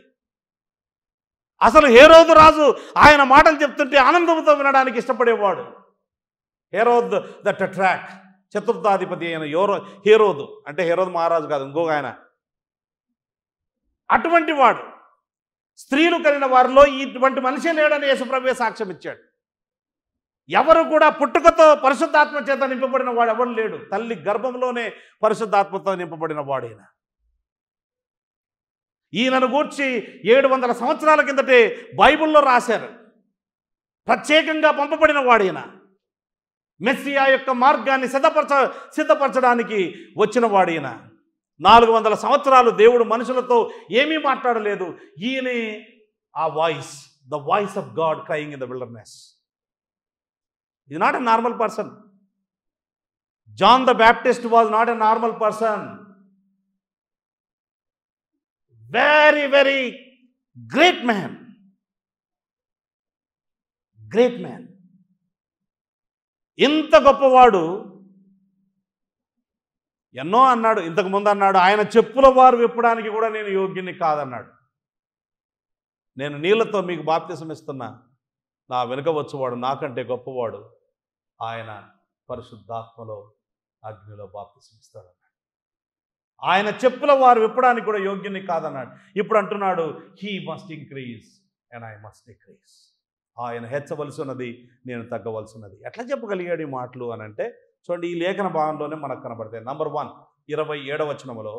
Speaker 1: అసలు హేరోదు రాజు ఆయన మాటలు చెప్తుంటే ఆనందంతో వినడానికి ఇష్టపడేవాడు. హేరోద్ ద టెట్రాక్, చతుర్థాధిపతి అయిన హేరోదు, అంటే హేరోదు మహారాజు కాదు, ఇంకొక ఆయన. అటువంటి వాడు, స్త్రీలు కలిగిన వారిలో ఇటువంటి మనిషి లేడని యేసుప్రభువే సాక్ష్యం ఇచ్చాడు. ఎవరు కూడా పుట్టుకతో పరిశుద్ధాత్మ చేత నింపబడిన వాడు ఎవరు లేడు. తల్లి గర్భంలోనే పరిశుద్ధాత్మతో నింపబడిన వాడైన ఈయనను గూర్చి 700 సంవత్సరాల కిందటే బైబిల్లో రాశారు. ప్రత్యేకంగా పంపబడిన వాడైన మెస్సియా యొక్క మార్గాన్ని సిద్ధపరచడానికి వచ్చిన వాడైన 400 సంవత్సరాలు దేవుడు మనుషులతో ఏమీ మాట్లాడలేదు. ఈయనే ఆ voice, the voice of God crying in the wilderness. Is not a normal person. John the Baptist was not a normal person. Very very great man. Great man. ఇంత గొప్పవాడు ఎన్నో అన్నాడు. ఇంతకుముందు అన్నాడు, ఆయన చెప్పుల వారు విప్పడానికి కూడా నేను యోగ్యుని కాదన్నాడు. నేను నీళ్లతో మీకు బాప్తిసం ఇస్తున్నా, నా వెనుక వచ్చేవాడు నాకంటే గొప్పవాడు, ఆయన పరిశుద్ధాత్మలో అగ్నిలో బాప్తిసం ఇస్తాడన్నాడు. ఆయన చెప్పుల వారు విప్పడానికి కూడా యోగ్యుని కాదన్నాడు. ఇప్పుడు అంటున్నాడు, he must increase and I must decrease. ఆయన హెచ్చవలసి ఉన్నది, నేను తగ్గవలసి ఉన్నది. ఎట్లా చెప్పగలిగాడు ఈ మాటలు అని అంటే చూడండి, ఈ లేఖన భాగంలోనే మనకు కనబడతాయి. నంబర్ 1, 27వ వచనములో,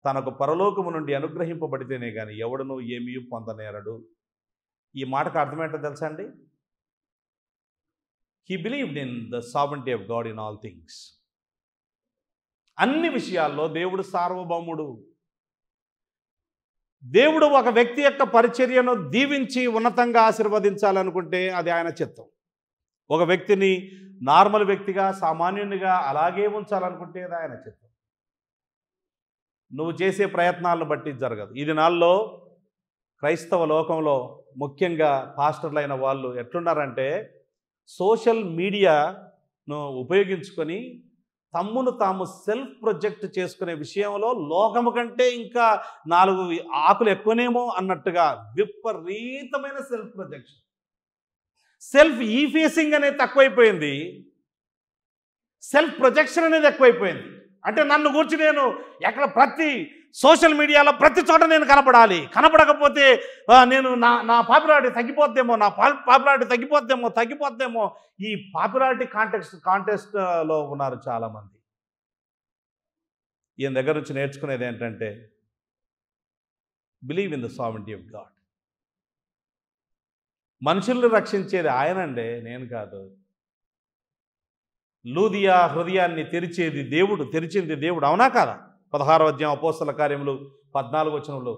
Speaker 1: తనకు పరలోకము నుండి అనుగ్రహింపబడితేనే కానీ ఎవడునూ ఏమీ పొందనేరడు. ఈ మాటకు అర్థమేంటో తెలుసా అండి? He believed in the sovereignty of God in all things. అన్ని విషయాల్లో దేవుడు సార్వభౌముడు. దేవుడు ఒక వ్యక్తి యొక్క పరిచర్యను దీవించి ఉన్నతంగా ఆశీర్వదించాలనుకుంటే అది ఆయన చిత్తం. ఒక వ్యక్తిని నార్మల్ వ్యక్తిగా, సామాన్యునిగా అలాగే ఉంచాలనుకుంటే అది ఆయన చిత్తం. నువ్వు చేసే ప్రయత్నాలను బట్టి జరగదు. ఈ దినాల్లో క్రైస్తవ లోకంలో ముఖ్యంగా పాస్టర్లైన వాళ్ళు ఎట్లున్నారంటే, సోషల్ మీడియాను ఉపయోగించుకొని తమ్మును తాము సెల్ఫ్ ప్రొజెక్ట్ చేసుకునే విషయంలో లోకము కంటే ఇంకా 4 ఆకులు ఎక్కువనేమో అన్నట్టుగా విపరీతమైన సెల్ఫ్ ప్రొజెక్షన్, సెల్ఫ్ ఈఫేసింగ్ అనేది తక్కువైపోయింది, సెల్ఫ్ ప్రొజెక్షన్ అనేది ఎక్కువైపోయింది. అంటే నన్ను గురించి నేను ఎక్కడ ప్రతి సోషల్ మీడియాలో ప్రతి చోట నేను కనపడాలి, కనపడకపోతే నేను నా పాపులారిటీ తగ్గిపోద్దేమో, నా పాపులారిటీ తగ్గిపోద్దేమో. ఈ పాపులారిటీ కాంటెస్ట్లో ఉన్నారు చాలామంది. ఈయన దగ్గర నుంచి నేర్చుకునేది ఏంటంటే, believe in the sovereignty of God. మనుషుల్ని రక్షించేది ఆయనండే, నేను కాదు. లూదియా హృదయాన్ని తెరిచింది దేవుడు, అవునా కాదా? 16వ అధ్యాయం అపోస్తల కార్యములు 14వ వచనంలో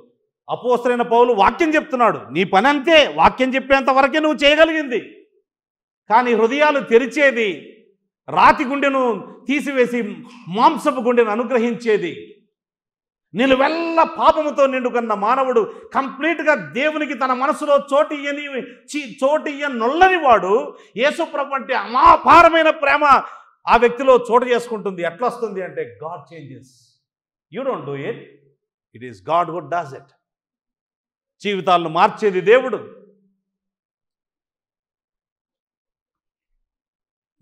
Speaker 1: అపోస్తలైన పౌలు వాక్యం చెప్తున్నాడు. నీ పని అంతే, వాక్యం చెప్పేంత వరకే నువ్వు చేయగలిగింది. కానీ హృదయాలు తెరిచేది, రాతి గుండెను తీసివేసి మాంసపు గుండెను అనుగ్రహించేది, నిలువెల్ల పాపముతో నిండుకున్న మానవుడు కంప్లీట్గా దేవునికి తన మనసులో చోటు ఇయ్యనొల్లని వాడు యేసుప్రభు అంటే అమాపారమైన ప్రేమ ఆ వ్యక్తిలో చోటు చేసుకుంటుంది. ఎట్లా వస్తుంది అంటే, God changes. You don't do it, it is God who does it. జీవితాలను మార్చేది దేవుడు.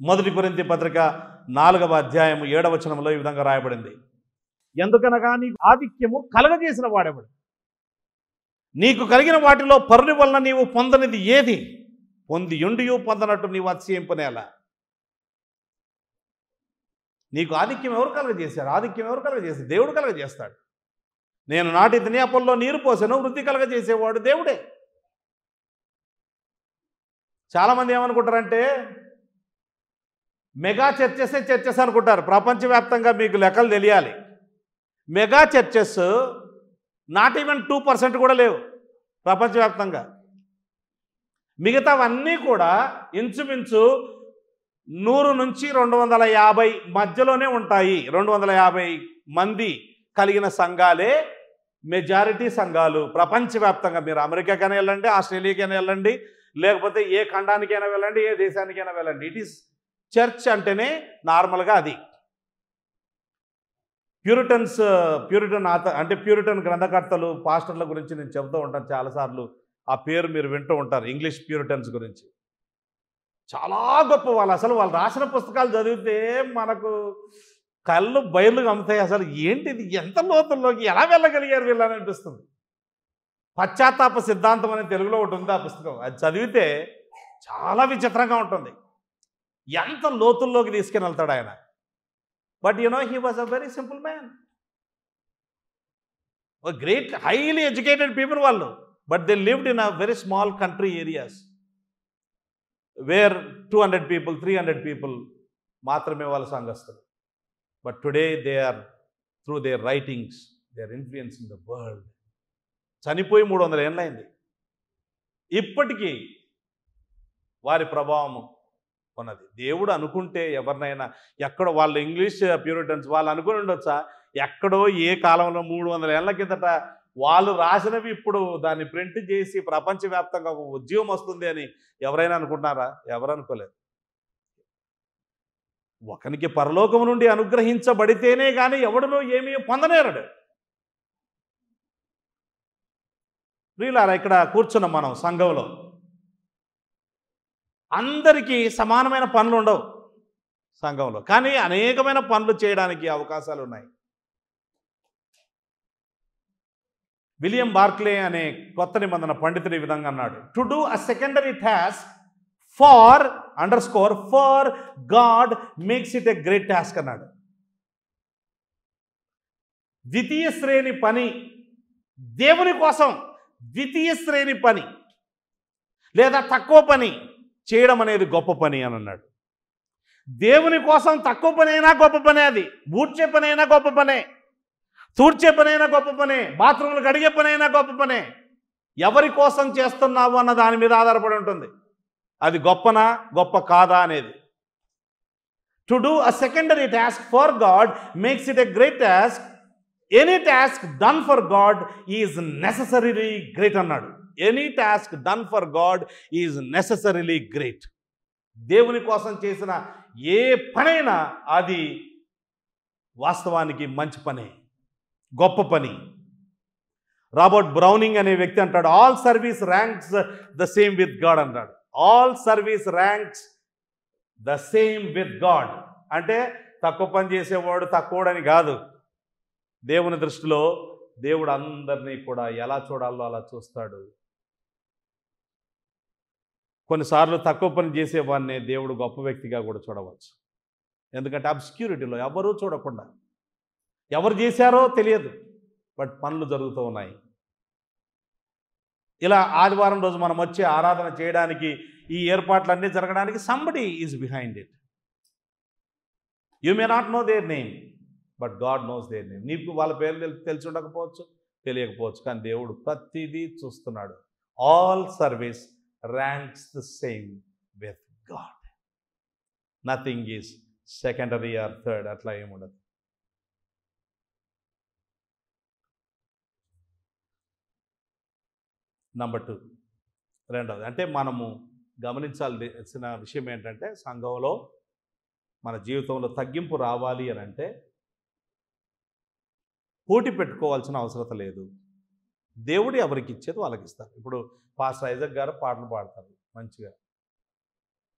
Speaker 1: మొదటి కొరింథీ పత్రిక 4వ అధ్యాయం 7వ వచనంలో ఈ విధంగా రాయబడింది, ఎందుకనగా నీకు ఆధిక్యము కలగజేసిన వాడెవడు? నీకు కలిగిన వాటిలో పరుని వలన నీవు పొందనిది ఏది? పొందియుండియు పొందనట్టు నీవు అతిశయింపనేలా. నీకు ఆధిక్యం ఎవరు కలగజేశారు? ఆధిక్యం ఎవరు కలగజేశారు? దేవుడు కలగజేస్తాడు. నేను నాటిదిని అప్పల్లో నీరు పోసాను, వృద్ధి కలగజేసేవాడు దేవుడే. చాలామంది ఏమనుకుంటారంటే, మెగా చర్చెస్ అనుకుంటారు. ప్రపంచవ్యాప్తంగా మీకు లెక్కలు తెలియాలి. మెగా చర్చెస్ నాట్ ఈవెన్ 2% కూడా లేవు ప్రపంచవ్యాప్తంగా. మిగతావన్నీ కూడా ఇంచుమించు 100 నుంచి 250 మధ్యలోనే ఉంటాయి. 250 మంది కలిగిన సంఘాలే మెజారిటీ సంఘాలు ప్రపంచవ్యాప్తంగా. మీరు అమెరికాకైనా వెళ్ళండి, ఆస్ట్రేలియాకైనా వెళ్ళండి, లేకపోతే ఏ ఖండానికైనా వెళ్ళండి, ఏ దేశానికైనా వెళ్ళండి. ఇట్ ఈస్ చర్చ్ అంటేనే నార్మల్గా అది. ప్యూరిటన్ అంటే ప్యూరిటన్ గ్రంథకర్తలు, పాస్టర్ల గురించి నేను చెబుతూ ఉంటాను చాలాసార్లు. ఆ పేరు మీరు వింటూ ఉంటారు, ఇంగ్లీష్ ప్యూరిటన్స్ గురించి. చాలా గొప్ప వాళ్ళు. అసలు వాళ్ళు రాసిన పుస్తకాలు చదివితే మనకు కళ్ళు బయలు కమ్ముతాయి. అసలు ఏంటిది, ఎంత లోతుల్లోకి ఎలా వెళ్ళగలిగారు వీళ్ళని అనిపిస్తుంది. పశ్చాత్తాప సిద్ధాంతం అనే తెలుగులో ఒకటి ఉంది ఆ పుస్తకం. అది చదివితే చాలా విచిత్రంగా ఉంటుంది. ఎంత లోతుల్లోకి తీసుకుని వెళ్తాడు ఆయన. But he was a very simple man. Great highly educated people వాళ్ళు, but they lived in a very small country areas where 200 people 300 people మాత్రమే వాళ్ళ సంఘస్థులు. But today they are through their writings they are influencing the world. చనిపోయి 300 ఏళ్ళైంది, ఇప్పటికీ వారి ప్రభావం ఉన్నది. దేవుడు అనుకుంటే ఎవరినైనా ఎక్కడో, వాళ్ళు ఇంగ్లీష్ ప్యూరిటన్స్ వాళ్ళు అనుకుని ఉండొచ్చా, ఎక్కడో ఏ కాలంలో 300 ఏళ్ల కిందట వాళ్ళు రాసినవి ఇప్పుడు దాన్ని ప్రింట్ చేసి ప్రపంచవ్యాప్తంగా ఒక ఉద్యమం వస్తుంది అని ఎవరైనా అనుకుంటున్నారా? ఎవరు అనుకోలేదు. ఒకనికి పరలోకము నుండి అనుగ్రహించబడితేనే కానీ ఎవడునో ఏమీ పొందనేరడు. ప్రియులారా, ఇక్కడ కూర్చున్నాం మనం సంఘంలో, అందరికీ సమానమైన పనులు ఉండవు సంఘంలో, కానీ అనేకమైన పనులు చేయడానికి అవకాశాలు ఉన్నాయి. విలియం బార్క్లే అనే కొత్త నిబంధన పండితుడు ఈ విధంగా అన్నాడు, to do a secondary task for for God makes it a great task అన్నాడు. ద్వితీయ శ్రేణి పని దేవుని కోసం, ద్వితీయ శ్రేణి పని లేదా తక్కువ పని చేయడం అనేది గొప్ప పని అని అన్నాడు. దేవుని కోసం తక్కువ పని అయినా గొప్ప పనే, అది ఊడ్చే పని అయినా గొప్ప పనే, తూడ్చే పని అయినా గొప్ప పనే, బాత్రూంలు కడిగే పని అయినా గొప్ప పనే. ఎవరి కోసం చేస్తున్నావు అన్న దాని మీద ఆధారపడి ఉంటుంది అది గొప్పనా గొప్ప కాదా అనేది. To do a secondary task for God makes it a great task. Any task done for God is necessarily great అన్నాడు. Any task done for God is necessarily great. దేవుని కోసం చేసిన ఏ పనైనా అది వాస్తవానికి మంచి పనే, గొప్ప పని. రాబర్ట్ బ్రౌనింగ్ అనే వ్యక్తి అంటాడు, all service ranks the same with God అన్నాడు. All service ranks the same with God అంటే తక్కువ పని చేసేవాడు తక్కువడని కాదు. దేవుని దృష్టిలో దేవుడు అందరినీ కూడా ఎలా చూడాలో అలా చూస్తాడు. కొన్నిసార్లు తక్కువ పని చేసేవాడిని దేవుడు గొప్ప వ్యక్తిగా కూడా చూడవచ్చు. ఎందుకంటే అబ్స్క్యూరిటీలో ఎవరూ చూడకుండా, ఎవరు చేశారో తెలియదు, బట్ పనులు జరుగుతూ ఉన్నాయి. ఇలా ఆదివారం రోజు మనం వచ్చి ఆరాధన చేయడానికి, ఈ ఏర్పాట్లన్నీ జరగడానికి somebody is behind it. You may not know their name, but God knows their name. నీకు వాళ్ళ పేర్లు తెలిసి ఉండకపోవచ్చు, తెలియకపోవచ్చు, కానీ దేవుడు ప్రతిదీ చూస్తున్నాడు. All service ranks the same with God. Nothing is secondary or third, అట్లా ఏముండదు. నంబర్ 2, రెండవది అంటే మనము గమనించాల్సిన విషయం ఏంటంటే, సంఘంలో మన జీవితంలో తగ్గింపు రావాలి అని అంటే పోటీ పెట్టుకోవాల్సిన అవసరం లేదు. దేవుడు ఎవరికి ఇచ్చేది వాళ్ళకి ఇస్తారు. ఇప్పుడు పాస్టర్ ఐజక్ గారు పాటలు పాడతారు మంచిగా,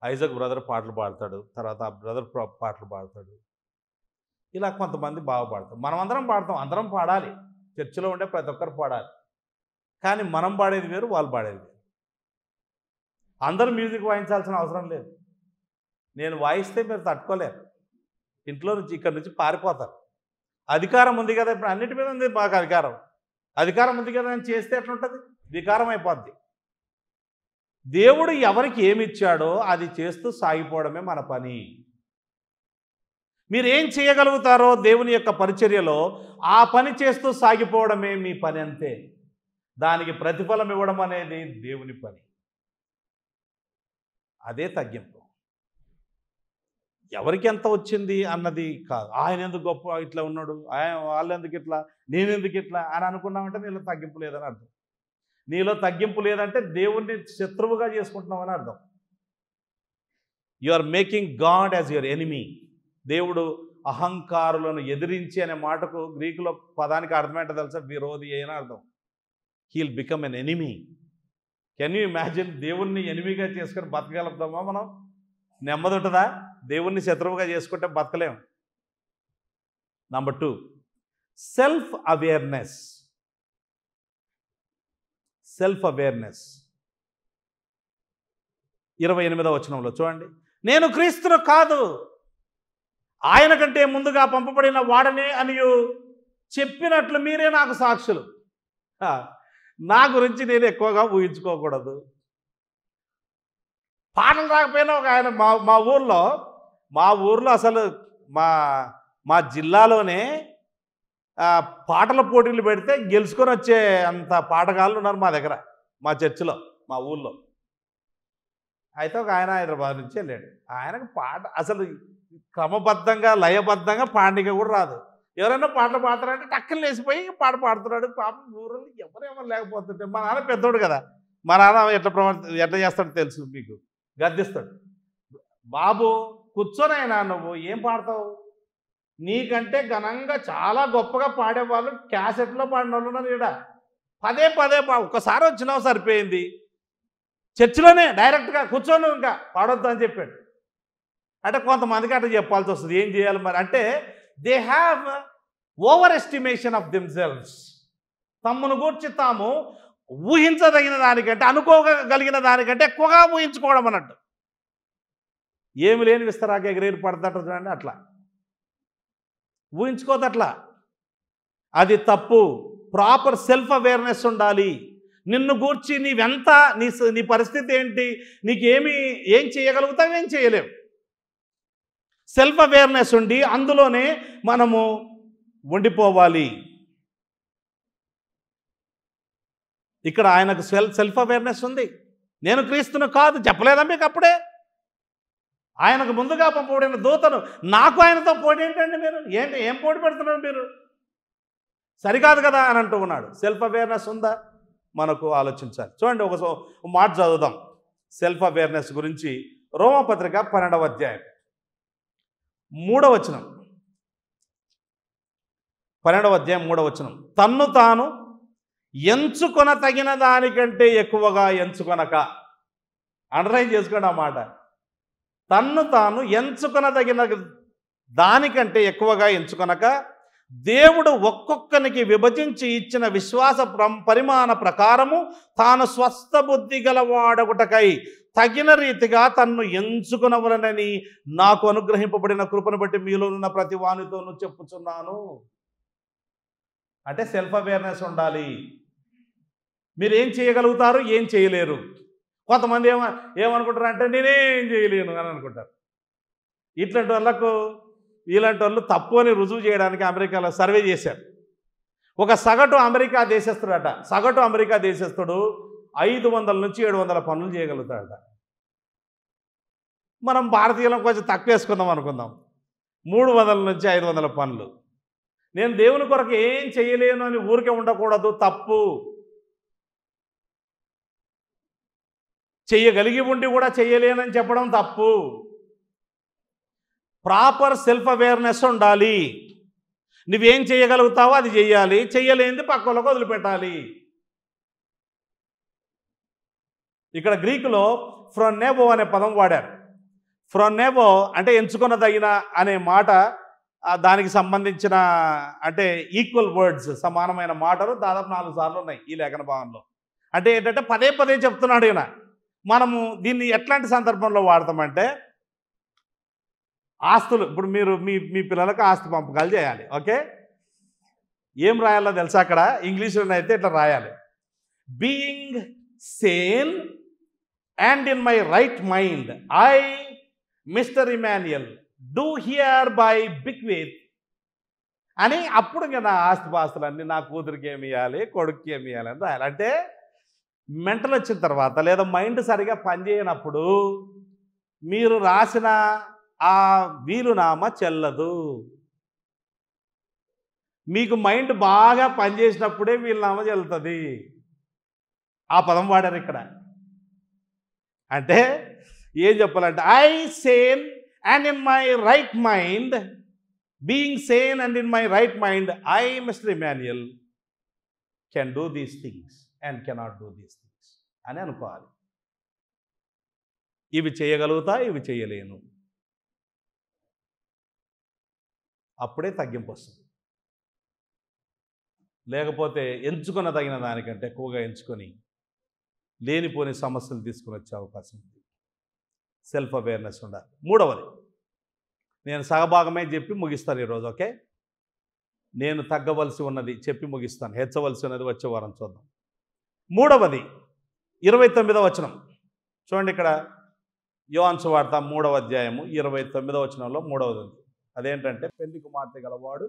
Speaker 1: ఐజక్ బ్రదర్ పాటలు పాడతాడు, తర్వాత ఆ బ్రదర్ పాటలు పాడతాడు, ఇలా కొంతమంది బాగా పాడతారు. మనం అందరం పాడతాం, అందరం పాడాలి, చర్చిలో ఉండే ప్రతి ఒక్కరు పాడాలి. కానీ మనం పాడేది వేరు, వాళ్ళు పాడేది వేరు. అందరూ మ్యూజిక్ వాయించాల్సిన అవసరం లేదు. నేను వాయిస్తే మీరు తట్టుకోలేరు, ఇంట్లో నుంచి ఇక్కడి నుంచి పారిపోతారు. అధికారం ఉంది కదా, ఇప్పుడు అన్నిటి మీద ఉంది మాకు అధికారం ఉంది కదా అని చేస్తే ఎట్లుంటుంది, వికారం అయిపోద్ది. దేవుడు ఎవరికి ఏమి ఇచ్చాడో అది చేస్తూ సాగిపోవడమే మన పని. మీరేం చేయగలుగుతారో దేవుని యొక్క పరిచర్యలో ఆ పని చేస్తూ సాగిపోవడమే మీ పని, అంతే. దానికి ప్రతిఫలం ఇవ్వడం అనేది దేవుని పని. అదే తగ్గింపు. ఎవరికి ఎంత వచ్చింది అన్నది కాదు. ఆయన ఎందుకు గొప్ప ఇట్లా ఉన్నాడు, వాళ్ళు ఎందుకు ఇట్లా, నేను ఎందుకు ఇట్లా అని అనుకున్నామంటే నీలో తగ్గింపు లేదని అర్థం. నీలో తగ్గింపు లేదంటే దేవుణ్ణి శత్రువుగా చేసుకుంటున్నామని అర్థం. You are making God as your enemy. దేవుడు అహంకారులను ఎదిరించి అనే మాటకు గ్రీకులో పదానికి అర్థమేంటో తెలుసా, విరోధి అయినా అర్థం. Heal become an enemy. Can you imagine? దేవుణ్ణి ఎనిమీగా చేసుకొని బతకగలుగుతామా మనం? నెమ్మది ఉంటుందా? దేవుణ్ణి శత్రువుగా చేసుకుంటే బతకలేం. Number 2, self awareness. Self awareness 28వ వచనంలో చూడండి, నేను క్రీస్తును కాదు, ఆయన కంటే ముందుగా పంపబడిన వాడనే అని చెప్పినట్లు మీరే నాకు సాక్షులు. నా గురించి నేను ఎక్కువగా ఊహించుకోకూడదు. పాటలు రాకపోయినా ఒక ఆయన మా ఊర్లో అసలు మా జిల్లాలోనే పాటల పోటీలు పెడితే గెలుచుకొని వచ్చే అంత పాటగాళ్ళు ఉన్నారు మా దగ్గర, మా చర్చిలో, మా ఊళ్ళో. అయితే ఒక ఆయన హైదరాబాద్ నుంచి వెళ్ళాడు. ఆయనకు పాట అసలు క్రమబద్ధంగా లయబద్ధంగా పాండిక కూడా రాదు. ఎవరైనా పాటలు పాడతారంటే టక్కన లేచిపోయి పాట పాడుతున్నాడు. పాపం ఊరు ఎవరేమో లేకపోతుంటే మా నాన్న పెద్దోడు కదా, మా నాన్న ఎట్లా చేస్తాడో తెలుసు మీకు, గద్దిస్తాడు. బాబు కూర్చొనైనా నువ్వు ఏం పాడతావు, నీకంటే ఘనంగా చాలా గొప్పగా పాడేవాళ్ళు క్యాసెట్లో పాడిన వాళ్ళు ఉన్నారు ఇక్కడ. పదే ఒక్కసారి వచ్చినావు సరిపోయింది, చర్చిలోనే డైరెక్ట్గా కూర్చొని ఇంకా పాడొద్దు అని చెప్పాడు. అంటే కొంతమందికి అట్లా చెప్పాల్సి వస్తుంది. ఏం చేయాలి మరి అంటే, they have over estimation of themselves. తమ్మును గూర్చి తాము ఊహించదగిన దానికంటే, అనుకోగలిగిన దానికంటే ఎక్కువగా ఊహించుకోవడం అన్నట్టు. ఏమి లేని విస్తరాక ఎగిరేరు పడతాడు చూడండి, అట్లా ఊహించుకోదట్లా. అది తప్పు. ప్రాపర్ సెల్ఫ్ అవేర్నెస్ ఉండాలి. నిన్ను గూర్చి నీవెంత, నీ పరిస్థితి ఏంటి, ఏం చేయగలుగుతావు, ఏం చేయలేవు. సెల్ఫ్ అవేర్నెస్ ఉండి అందులోనే మనము ఉండిపోవాలి. ఇక్కడ ఆయనకు సెల్ఫ్ అవేర్నెస్ ఉంది. నేను క్రీస్తును కాదు చెప్పలేదా మీకు అప్పుడే? ఆయనకు ముందుగా పంపబడిన దూతను, నాకు ఆయనతో పోటీ ఏంటండి మీరు, ఏం పోటీ పెడుతున్నారు మీరు, సరికాదు కదా అని అంటూ ఉన్నాడు. సెల్ఫ్ అవేర్నెస్ ఉందా మనకు ఆలోచించాలి. చూడండి ఒక మాట చదువుదాం సెల్ఫ్ అవేర్నెస్ గురించి. రోమపత్రిక 12వ అధ్యాయం 3వ వచనం. 12వ అధ్యాయం 3వ వచనం. తన్ను తాను ఎంచుకొన తగిన దానికంటే ఎక్కువగా ఎంచుకొనక. అండర్లైన్ చేసుకోండి ఆ మాట. తన్ను తాను ఎంచుకొనదగిన దానికంటే ఎక్కువగా ఎంచుకొనక, దేవుడు ఒక్కొక్కనికి విభజించి ఇచ్చిన విశ్వాస పరిమాణ ప్రకారము తాను స్వస్థ బుద్ధి గలవాడగుటకై తగిన రీతిగా తన్ను ఎంచుకునవలనని నాకు అనుగ్రహింపబడిన కృపను బట్టి మీలో ఉన్న ప్రతి వానితోనూ చెప్పుచున్నాను. అంటే సెల్ఫ్ అవేర్నెస్ ఉండాలి. మీరు ఏం చేయగలుగుతారు, ఏం చేయలేరు. కొంతమంది ఏమనుకుంటారు అంటే నేనేం చేయలేను అని అనుకుంటారు. ఇలాంటి వాళ్ళు తప్పు అని రుజువు చేయడానికి అమెరికాలో సర్వే చేశారు. ఒక సగటు అమెరికా దేశస్తుడు 500 నుంచి 700 పనులు చేయగలుగుతాడట. మనం భారతీయులం కొంచెం తక్కువ వేసుకుందాం అనుకుందాం, 300 నుంచి 500 పనులు. నేను దేవుని కొరకు ఏం చేయలేను అని ఊరికే ఉండకూడదు, తప్పు. చెయ్యగలిగి ఉండి కూడా చెయ్యలేనని చెప్పడం తప్పు. ప్రాపర్ సెల్ఫ్ అవేర్నెస్ ఉండాలి. నువ్వేం చేయగలుగుతావో అది చెయ్యాలి, చెయ్యలేనిది పక్కలకు వదిలిపెట్టాలి. ఇక్కడ గ్రీకులో ఫ్రోనేబో అనే పదం వాడారు. ఫ్రోనేబో అంటే ఎంచుకొనదగిన అనే మాట, దానికి సంబంధించిన అంటే ఈక్వల్ వర్డ్స్, సమానమైన మాటలు దాదాపు 4 సార్లు ఉన్నాయి ఈ లేఖన భాగంలో. అంటే ఏంటంటే పదే చెప్తున్నాడు ఈయన. మనము దీన్ని ఎట్లాంటి సందర్భంలో వాడతామంటే, ఆస్తులు, ఇప్పుడు మీరు మీ పిల్లలకు ఆస్తి పంపకాలు చేయాలి. ఓకే, ఏం రాయాలో తెలుసా? అక్కడ ఇంగ్లీష్లో అయితే ఇట్లా రాయాలి, being sane and in my right mind I mister Emmanuel do hereby bequeath అని. అప్పుడు ఇంకా నా ఆస్తిపాస్తులన్నీ నా కూతురికి ఏమి ఇవ్వాలి, కొడుకుకి ఏమి ఇవ్వాలి అని రాయాలి. అంటే మెంటల్ వచ్చిన తర్వాత లేదా మైండ్ సరిగా పనిచేయనప్పుడు మీరు రాసిన ఆ వీలునామా చెల్లదు. మీకు మైండ్ బాగా పనిచేసినప్పుడే వీలునామా చెల్లుతుంది. ఆ పదం వాడారు ఇక్కడ. అంటే ఏం చెప్పాలంటే, I Sen and in my right mind, being sane and in my right mind I mister Emmanuel can do these things and cannot do these things అని అనుకోవాలి. ఇవి చేయగలుగుతా, ఇవి చేయలేను, అప్పుడే తగ్గింపు వస్తుంది. లేకపోతే ఎంచుకున్న తగిన దానికంటే ఎక్కువగా ఎంచుకొని లేనిపోని సమస్యలు తీసుకుని వచ్చే అవకాశం ఉంది. సెల్ఫ్ అవేర్నెస్ ఉండాలి. మూడవది, నేను సగభాగమే చెప్పి ముగిస్తాను ఈరోజు. ఓకే, నేను తగ్గవలసి ఉన్నది చెప్పి ముగిస్తాను, హెచ్చవలసి ఉన్నది వచ్చే వారం చూద్దాం. మూడవది 29వ వచనం చూడండి. ఇక్కడ యోహాను సువార్త 3వ అధ్యాయము 29వ వచనంలో మూడవది ఉంది. అదేంటంటే, పెళ్లి కుమార్తె గలవాడు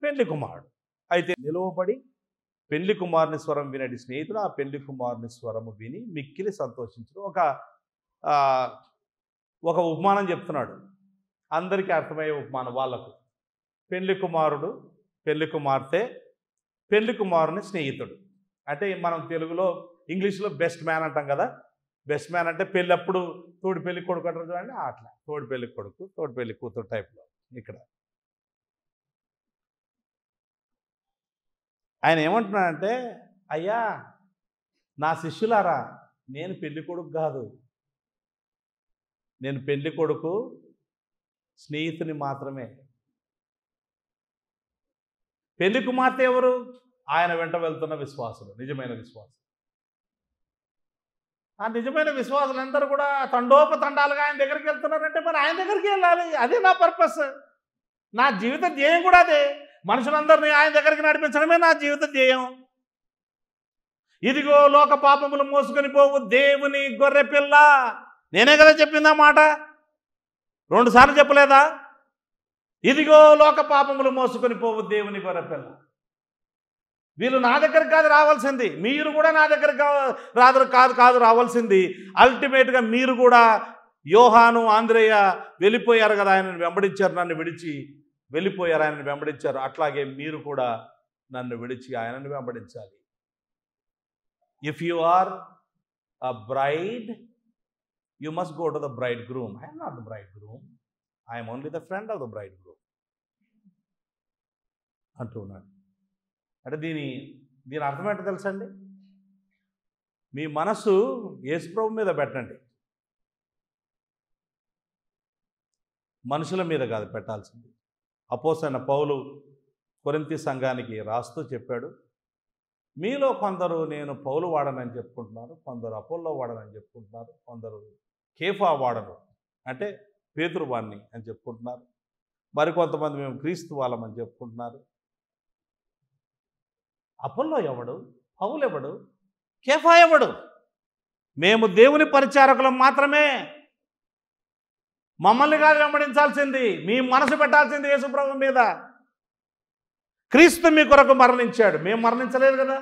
Speaker 1: పెళ్లి కుమారుడు అయితే నిలువబడి పెళ్లి కుమారుని స్వరం వినడి స్నేహితుడు ఆ పెళ్లి కుమారుని స్వరము విని మిక్కిలి సంతోషించడు. ఒక ఉపమానం చెప్తున్నాడు, అందరికీ అర్థమయ్యే ఉపమానం. వాళ్ళకు పెళ్లి కుమారుడు పెళ్లి కుమార్తె పెళ్లి కుమారుని స్నేహితుడు అంటే, మనం తెలుగులో ఇంగ్లీష్లో బెస్ట్ మ్యాన్ అంటాం కదా. బెస్ట్ మ్యాన్ అంటే పెళ్ళప్పుడు తోడి పెళ్లి కొడుకు అంటారు చూడండి, అట్లా తోడి పెళ్లి కొడుకు తోడి పెళ్లి కూతురు టైప్లో. ఇక్కడ ఆయన ఏమంటున్నాడంటే, అయ్యా నా శిష్యులారా, నేను పెళ్లి కొడుకు కాదు, నేను పెళ్లి కొడుకు స్నేహితుని మాత్రమే. పెళ్లి కుమార్తె ఎవరు? ఆయన వెంట వెళ్తున్న విశ్వాసులు, నిజమైన విశ్వాసులు. ఆ నిజమైన విశ్వాసులందరూ కూడా తండోపతండాలుగా ఆయన దగ్గరికి వెళ్తున్నారంటే మరి ఆయన దగ్గరికి వెళ్ళాలి. అదే నా పర్పస్, నా జీవిత ధ్యేయం కూడా అదే. మనుషులందరినీ ఆయన దగ్గరికి నడిపించడమే నా జీవిత ధ్యేయం. ఇదిగో లోక పాపములు మోసుకొని పోవు దేవుని గొర్రె పిల్ల. నేనే కదా చెప్పిందా మాట, 2 సార్లు చెప్పలేదా? ఇదిగో లోక పాపములు మోసుకొని పోవు దేవుని గొర్రె పిల్ల. వీళ్ళు నా దగ్గరికి కాదు రావాల్సింది, మీరు కూడా నా దగ్గరికి కాదు రావాల్సింది. అల్టిమేట్గా మీరు కూడా యోహాను ఆంద్రేయ వెళ్ళిపోయారు కదా, ఆయనను వెంబడించారు, నన్ను విడిచి వెళ్ళిపోయారు, ఆయనను వెంబడించారు. అట్లాగే మీరు కూడా నన్ను విడిచి ఆయనను వెంబడించాలి. If you are a bride, you must go to the bridegroom. I am not the bridegroom, I am only the friend of the bridegroom అంటున్నాడు. అంటే దీని అర్థం ఏంటో తెలుసండి? మీ మనసు యేసుప్రభు మీద పెట్టండి, మనుషుల మీద కాదు పెట్టాల్సింది. అపోస్తలుడైన పౌలు కొరింథీ సంఘానికి రాస్తూ చెప్పాడు, మీలో కొందరు నేను పౌలు వాడనని చెప్పుకుంటున్నారు, కొందరు అపోల్లో వాడనని చెప్పుకుంటున్నారు, కొందరు కేఫా వాడను అంటే పేతురు వాడిని అని చెప్పుకుంటున్నారు, మరికొంతమంది మేము క్రీస్తు వాళ్ళమని చెప్పుకుంటున్నారు. అపోల్లో ఎవడు? పౌలు ఎవడు? కేఫా ఎవడు? మేము దేవుని పరిచారకులం మాత్రమే. మమ్మల్ని కాదు వెంబడించాల్సింది, మీ మనసు పెట్టాల్సింది యేసుప్రభు మీద. క్రీస్తు మీ కొరకు మరణించాడు, మేము మరణించలేదు కదా.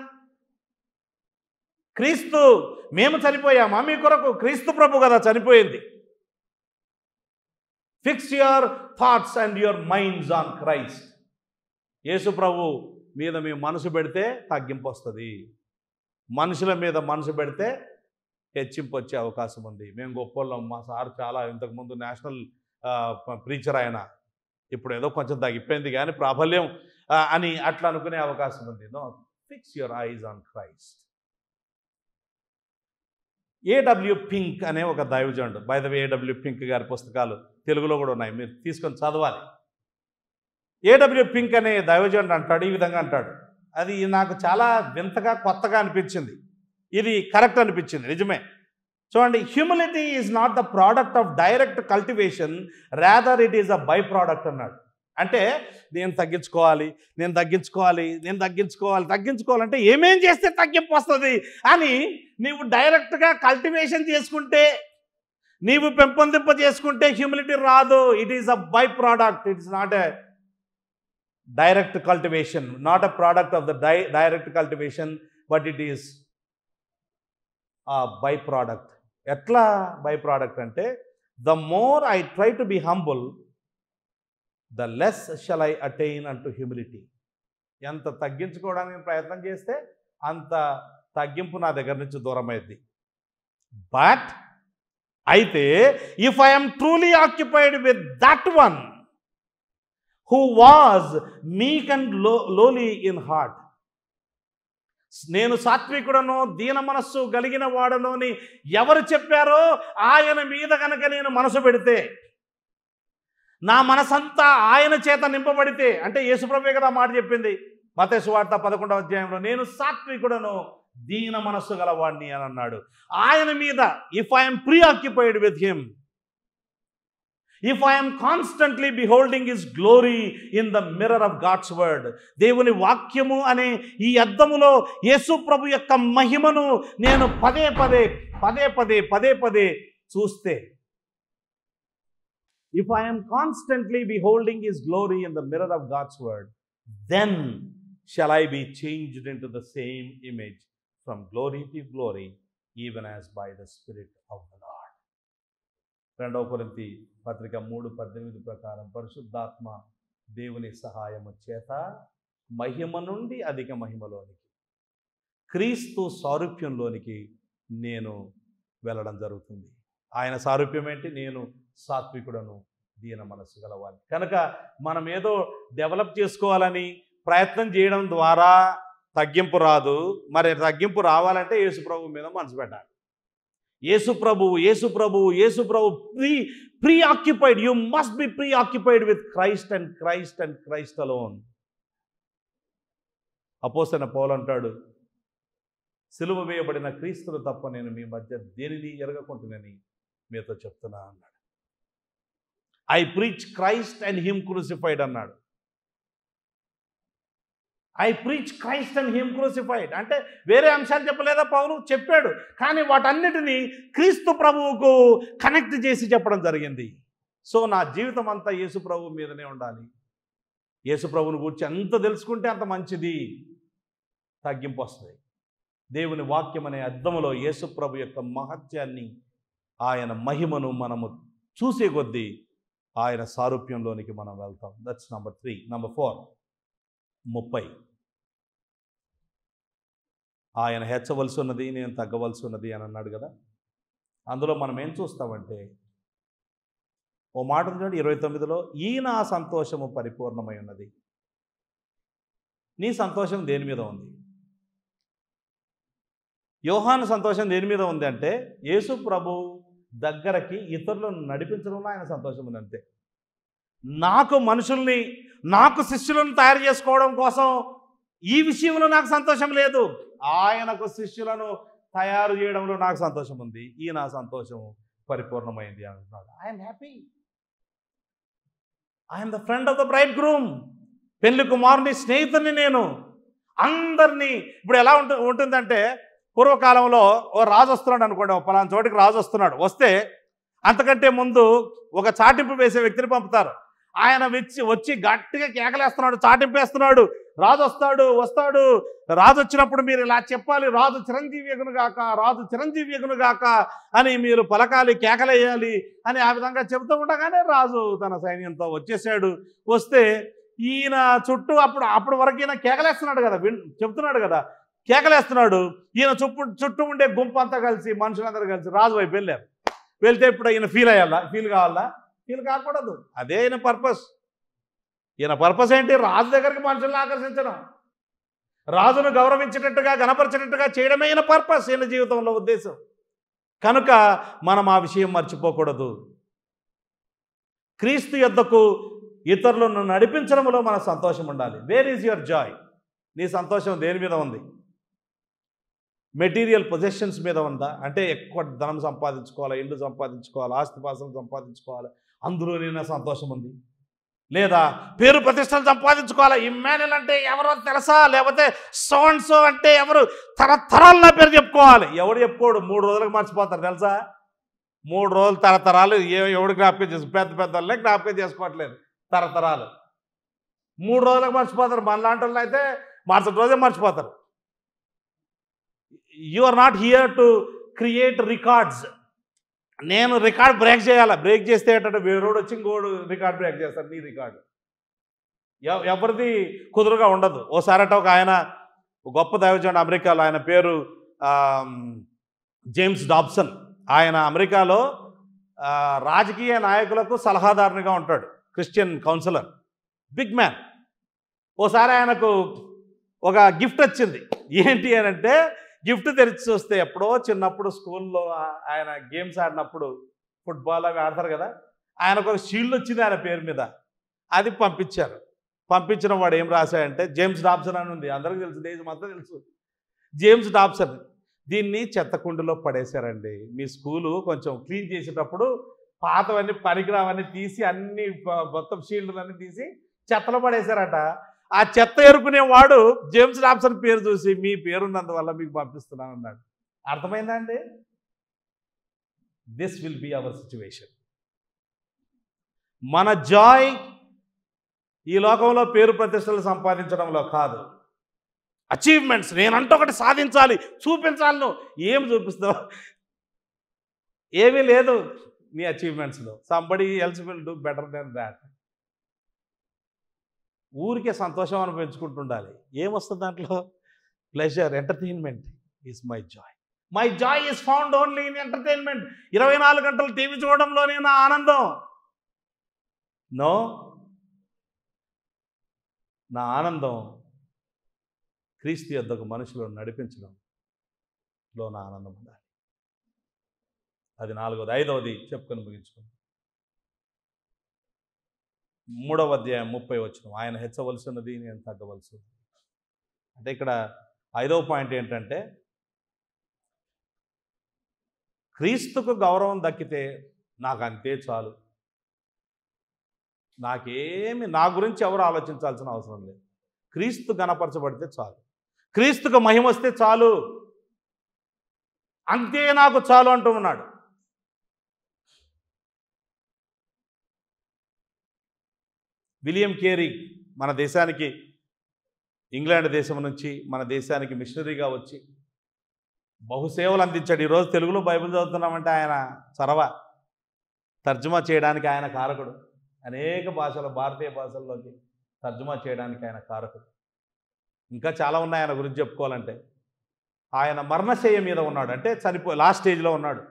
Speaker 1: క్రీస్తు, మేము చనిపోయామా మీ కొరకు? క్రీస్తు ప్రభు కదా చనిపోయింది. Fix your thoughts and your minds on Christ. యేసు ప్రభు మీద మీ మనసు పెడితే తగ్గింపు వస్తుంది, మనుషుల మీద మనసు పెడితే హెచ్చింపు వచ్చే అవకాశం ఉంది. మేము గొప్పవాళ్ళం, మా సార్ చాలా ఇంతకుముందు నేషనల్ ప్రీచర్ ఆయన, ఇప్పుడు ఏదో కొంచెం తగ్గిపోయింది కానీ ప్రాబల్యం అని అట్లా అనుకునే అవకాశం ఉంది. No, fix your eyes on Christ. A W Pink అనే ఒక దైవజనుడు, by the way A W Pink గారి పుస్తకాలు తెలుగులో కూడా ఉన్నాయి, మీరు తీసుకొని చదవాలి. ఏడబ్ల్యూ పింక్ అనే దైవజనుడు అంటాడు, ఈ విధంగా అంటాడు. అది నాకు చాలా వింతగా కొత్తగా అనిపించింది, ఇది కరెక్ట్ అనిపించింది, నిజమే. చూడండి, humility is not the product of direct cultivation, rather it is a by product అన్నాడు. అంటే నేను తగ్గించుకోవాలంటే ఏమేం చేస్తే తగ్గింపు వస్తుంది అని నీవు డైరెక్ట్గా కల్టివేషన్ చేసుకుంటే, నీవు పెంపొందింప చేసుకుంటే హ్యూమిలిటీ రాదు. It is a by product, it is not a direct cultivation, not a product of the direct cultivation, but it is ఆ బై ప్రోడక్ట్. ఎట్లా బై ప్రోడక్ట్ అంటే, the more I try to be humble, the less shall I attain అంటూ హ్యూమిలిటీ. ఎంత తగ్గించుకోవడానికి ప్రయత్నం చేస్తే అంత తగ్గింపు నా దగ్గర నుంచి దూరం అయింది. బట్ అయితే if I am truly occupied with that one who was meek and lowly in heart, నేను సాత్వికుడను దీన మనస్సు కలిగిన వాడను అని ఎవరు చెప్పారో ఆయన మీద కనుక నేను మనసు పెడితే, నా మనసంతా ఆయన చేత నింపబడితే, అంటే యేసుప్రభువే కదా మాట చెప్పింది మత్తయి సువార్త 11వ అధ్యాయంలో, నేను సాత్వికుడను దీన మనస్సు గలవాడిని అని అన్నాడు. ఆయన మీద if I'm preoccupied with him, if I'm constantly beholding his glory in the mirror of God's word, దేవుని వాక్యము అనే ఈ అద్దములో యేసు ప్రభు యొక్క మహిమను నేను పదే పదే చూస్తే, if I'm constantly beholding his glory in the mirror of God's word, then shall I be changed into the same image from glory to glory, even as by the Spirit of the Lord. 2 కొరింథీ పత్రిక 3:18 ప్రకారం పరిశుద్ధాత్మ దేవుని సహాయము చేత మహిమ నుండి అధిక మహిమలోనికి, క్రీస్తు సారూప్యంలోనికి నేను వెళ్ళడం జరుగుతుంది. ఆయన సారూప్యం ఏంటి? నేను సాత్వికుడను, దీన మనసు గలవాడిని. కనుక మనం ఏదో డెవలప్ చేసుకోవాలని ప్రయత్నం చేయడం ద్వారా తగ్గింపు రాదు. మరి తగ్గింపు రావాలంటే యేసుప్రభు మీద మనసు పెట్టాలి. యేసుప్రభు preoccupied. You must be preoccupied with Christ and Christ alone. అపోస్తలుడైన పౌలు అంటాడు, సిలువ వేయబడిన క్రీస్తును తప్ప నేను మీ మధ్య దేనిని ఎరగకుంటునని మీతో చెప్తున్నా అన్నాడు. I preach Christ and him crucified అన్నాడు. I preach Christ and him crucified అంటే వేరే అంశాలు చెప్పలేదా పౌలు? చెప్పాడు. కానీ వాటన్నిటినీ క్రీస్తు ప్రభువుకు కనెక్ట్ చేసి చెప్పడం జరిగింది. సో నా జీవితం అంతా యేసు ప్రభు మీదనే ఉండాలి. యేసు ప్రభువుని గురించి ఎంత తెలుసుకుంటే అంత మంచిది. తగ్గింపు వస్తుంది. దేవుని వాక్యం అనే అద్దములో యేసు ప్రభు యొక్క మహత్యాన్ని, ఆయన మహిమను మనము చూసే కొద్దీ ఆయన సారూప్యంలోనికి మనం వెళ్తాం. That's number 3. నంబర్ 4, 30. ఆయన హెచ్చవలసి ఉన్నది, నేను తగ్గవలసి ఉన్నది అని అన్నాడు కదా. అందులో మనం ఏం చూస్తామంటే, ఓ మాట చూడండి 29లో, ఈ నా సంతోషము పరిపూర్ణమై ఉన్నది. నీ సంతోషం దేని మీద ఉంది? యోహాను సంతోషం దేని మీద ఉంది అంటే, యేసు ప్రభు దగ్గరకి ఇతరులను నడిపించడంలో ఆయన సంతోషం ఉంది అంతే. నాకు మనుషుల్ని, నాకు శిష్యులను తయారు చేసుకోవడం కోసం ఈ విషయంలో నాకు సంతోషం లేదు. ఆయనకు శిష్యులను తయారు చేయడంలో నాకు సంతోషం ఉంది. ఈ నా సంతోషం పరిపూర్ణమైంది అంటున్నాడు. I'm happy. I'm the friend of the bride groom. పెళ్లి కుమారుని స్నేహితుడిని నేను. అందరినీ ఇప్పుడు ఎలా ఉంటుందంటే, పూర్వకాలంలో ఓ రాజు వస్తున్నాడు అనుకోండి, ఓ పలానా చోటికి రాజు వస్తున్నాడు. వస్తే అంతకంటే ముందు ఒక చాటింపు వేసే వ్యక్తిని పంపుతారు. ఆయన వచ్చి గట్టిగా కేకలేస్తున్నాడు, చాటింపు వేస్తున్నాడు. రాజు వస్తాడు. రాజు వచ్చినప్పుడు మీరు ఇలా చెప్పాలి, రాజు చిరంజీవి ఎగును గాక అని మీరు పలకాలి, కేకలేయాలి అని ఆ విధంగా చెబుతూ ఉండగానే రాజు తన సైన్యంతో వచ్చేసాడు. వస్తే ఈయన చుట్టూ అప్పుడు వరకు ఈయన కేకలేస్తున్నాడు కదా, చెప్తున్నాడు కదా, కేకలేస్తున్నాడు. ఈయన చుట్టూ ఉండే గుంపు అంతా కలిసి, మనుషులందరూ కలిసి రాజు వైపు వెళ్ళారు. వెళ్తే ఇప్పుడు ఈయన ఫీల్ కావాలా? ఫీల్ కాకూడదు. అదే ఈయన పర్పస్. ఈయన పర్పస్ ఏంటి? రాజు దగ్గరికి మనుషులను ఆకర్షించడం, రాజును గౌరవించేటట్టుగా, గణపరిచేటట్టుగా చేయడమే ఈయన పర్పస్, ఈయన జీవితంలో ఉద్దేశం. కనుక మనం ఆ విషయం మర్చిపోకూడదు. క్రీస్తు యొద్దకు ఇతరులను నడిపించడంలో మన సంతోషం ఉండాలి. Where is your Joy? నీ సంతోషం దేని మీద ఉంది? మెటీరియల్ పొజెషన్స్ మీద ఉందా? అంటే ఎక్కువ ధనం సంపాదించుకోవాలి, ఇల్లు సంపాదించుకోవాలి, ఆస్తిపాస్తులు సంపాదించుకోవాలి, అందులో నా సంతోషం ఉంది. లేదా పేరు ప్రతిష్టలు సంపాదించుకోవాలి. ఇమ్మాన్యుల్ అంటే ఎవరో తెలుసా? లేకపోతే సో అంటే ఎవరు? తరతరాలు నా పేరు చెప్పుకోవాలి. ఎవడు చెప్పుకోడు, 3 రోజులకు మర్చిపోతారు తెలుసా? 3 రోజులు తరతరాలు ఎవడు జ్ఞాపకం చేసు? పెద్ద వాళ్ళే జ్ఞాపకం చేసుకోవట్లేదు. తరతరాలు 3 రోజులకు మర్చిపోతారు. మనలాంటి వాళ్ళు అయితే మరుసటి రోజే మర్చిపోతారు. You are not here to create records. నేను రికార్డ్ బ్రేక్ చేయాలా? బ్రేక్ చేస్తే ఏంటంటే వేరేవాడు వచ్చి ఇంకోడు రికార్డ్ బ్రేక్ చేస్తారు. నీ రికార్డు ఎవరిది కుదురుగా ఉండదు. ఓసారట ఒక ఆయన, గొప్ప దైవజనుడు అమెరికాలో, ఆయన పేరు జేమ్స్ డాబ్సన్. ఆయన అమెరికాలో రాజకీయ నాయకులకు సలహాదారునిగా ఉంటాడు, క్రిస్టియన్ కౌన్సిలర్, బిగ్ మ్యాన్. ఓసారి ఆయనకు ఒక గిఫ్ట్ వచ్చింది. ఏంటి అని అంటే, గిఫ్ట్ తెరిచి చూస్తే ఎప్పుడో చిన్నప్పుడు స్కూల్లో ఆయన గేమ్స్ ఆడినప్పుడు, ఫుట్బాల్ అవి ఆడతారు కదా, ఆయనకు ఒక షీల్డ్ వచ్చింది ఆయన పేరు మీద. అది పంపించారు. పంపించిన వాడు ఏం రాశాడంటే జేమ్స్ డాబ్సన్ అని ఉంది. అందరికీ తెలుసు, దేశం అంతా తెలుసు. జేమ్స్ డాబ్సన్ దీన్ని చెత్తకుండలో పడేశారండి. మీ స్కూలు కొంచెం క్లీన్ చేసేటప్పుడు పాతవన్నీ పనికిరావన్నీ తీసి అన్ని మొత్తం షీల్డ్లన్నీ తీసి చెత్తలో పడేశారట. ఆ చెత్త ఎరుకునేవాడు జేమ్స్ రాబ్సన్ పేరు చూసి మీ పేరున్నందువల్ల మీకు పంపిస్తున్నాను అన్నాడు. అర్థమైందా అండి? This will be our situation. మన జాయ్ ఈ లోకంలో పేరు ప్రతిష్టలు సంపాదించడంలో కాదు, అచీవ్మెంట్స్. నేనంటూ ఒకటి సాధించాలి, చూపించాలి. నువ్వు ఏం చూపిస్తావు? ఏమీ లేదు నీ అచీవ్మెంట్స్లో. Somebody else will do better than that. ఊరికే సంతోషం అని పెంచుకుంటుండాలి. ఏమొస్తుంది దాంట్లో? Pleasure, entertainment is my joy. My joy is found only in entertainment. 24 గంటలు టీవీ చూడడంలోనే నా ఆనందం. నో, నా ఆనందం క్రీస్తు యొద్దకు మనుషులను నడిపించడంలో నా ఆనందం ఉండాలి. అది 4వది. 5వది చెప్పుకొని ముగించుకుందాం. 3వ అధ్యాయం 30 వచనం. ఆయన హెచ్చవలసినది నేను తగ్గవలసినది. అంటే ఇక్కడ 5వ పాయింట్ ఏంటంటే, క్రీస్తుకు గౌరవం దక్కితే నాకు అంతే చాలు. నాకేమి, నా గురించి ఎవరు ఆలోచించాల్సిన అవసరం లేదు. క్రీస్తు గణపరచబడితే చాలు, క్రీస్తుకు మహిమ వస్తే చాలు, అంతే నాకు చాలు అంటూ ఉన్నాడు. విలియం కేరీ మన దేశానికి, ఇంగ్లాండ్ దేశం నుంచి మన దేశానికి మిషనరీగా వచ్చి బహుసేవలు అందించాడు. ఈరోజు తెలుగులో బైబిల్ చదువుతున్నామంటే ఆయన చొరవ. తర్జుమా చేయడానికి ఆయన కారకుడు. అనేక భాషలు, భారతీయ భాషల్లోకి తర్జుమా చేయడానికి ఆయన కారకుడు. ఇంకా చాలా ఉన్నాయి ఆయన గురించి చెప్పుకోవాలంటే. ఆయన మరణశయ్య మీద ఉన్నాడు, అంటే లాస్ట్ స్టేజ్లో ఉన్నాడు.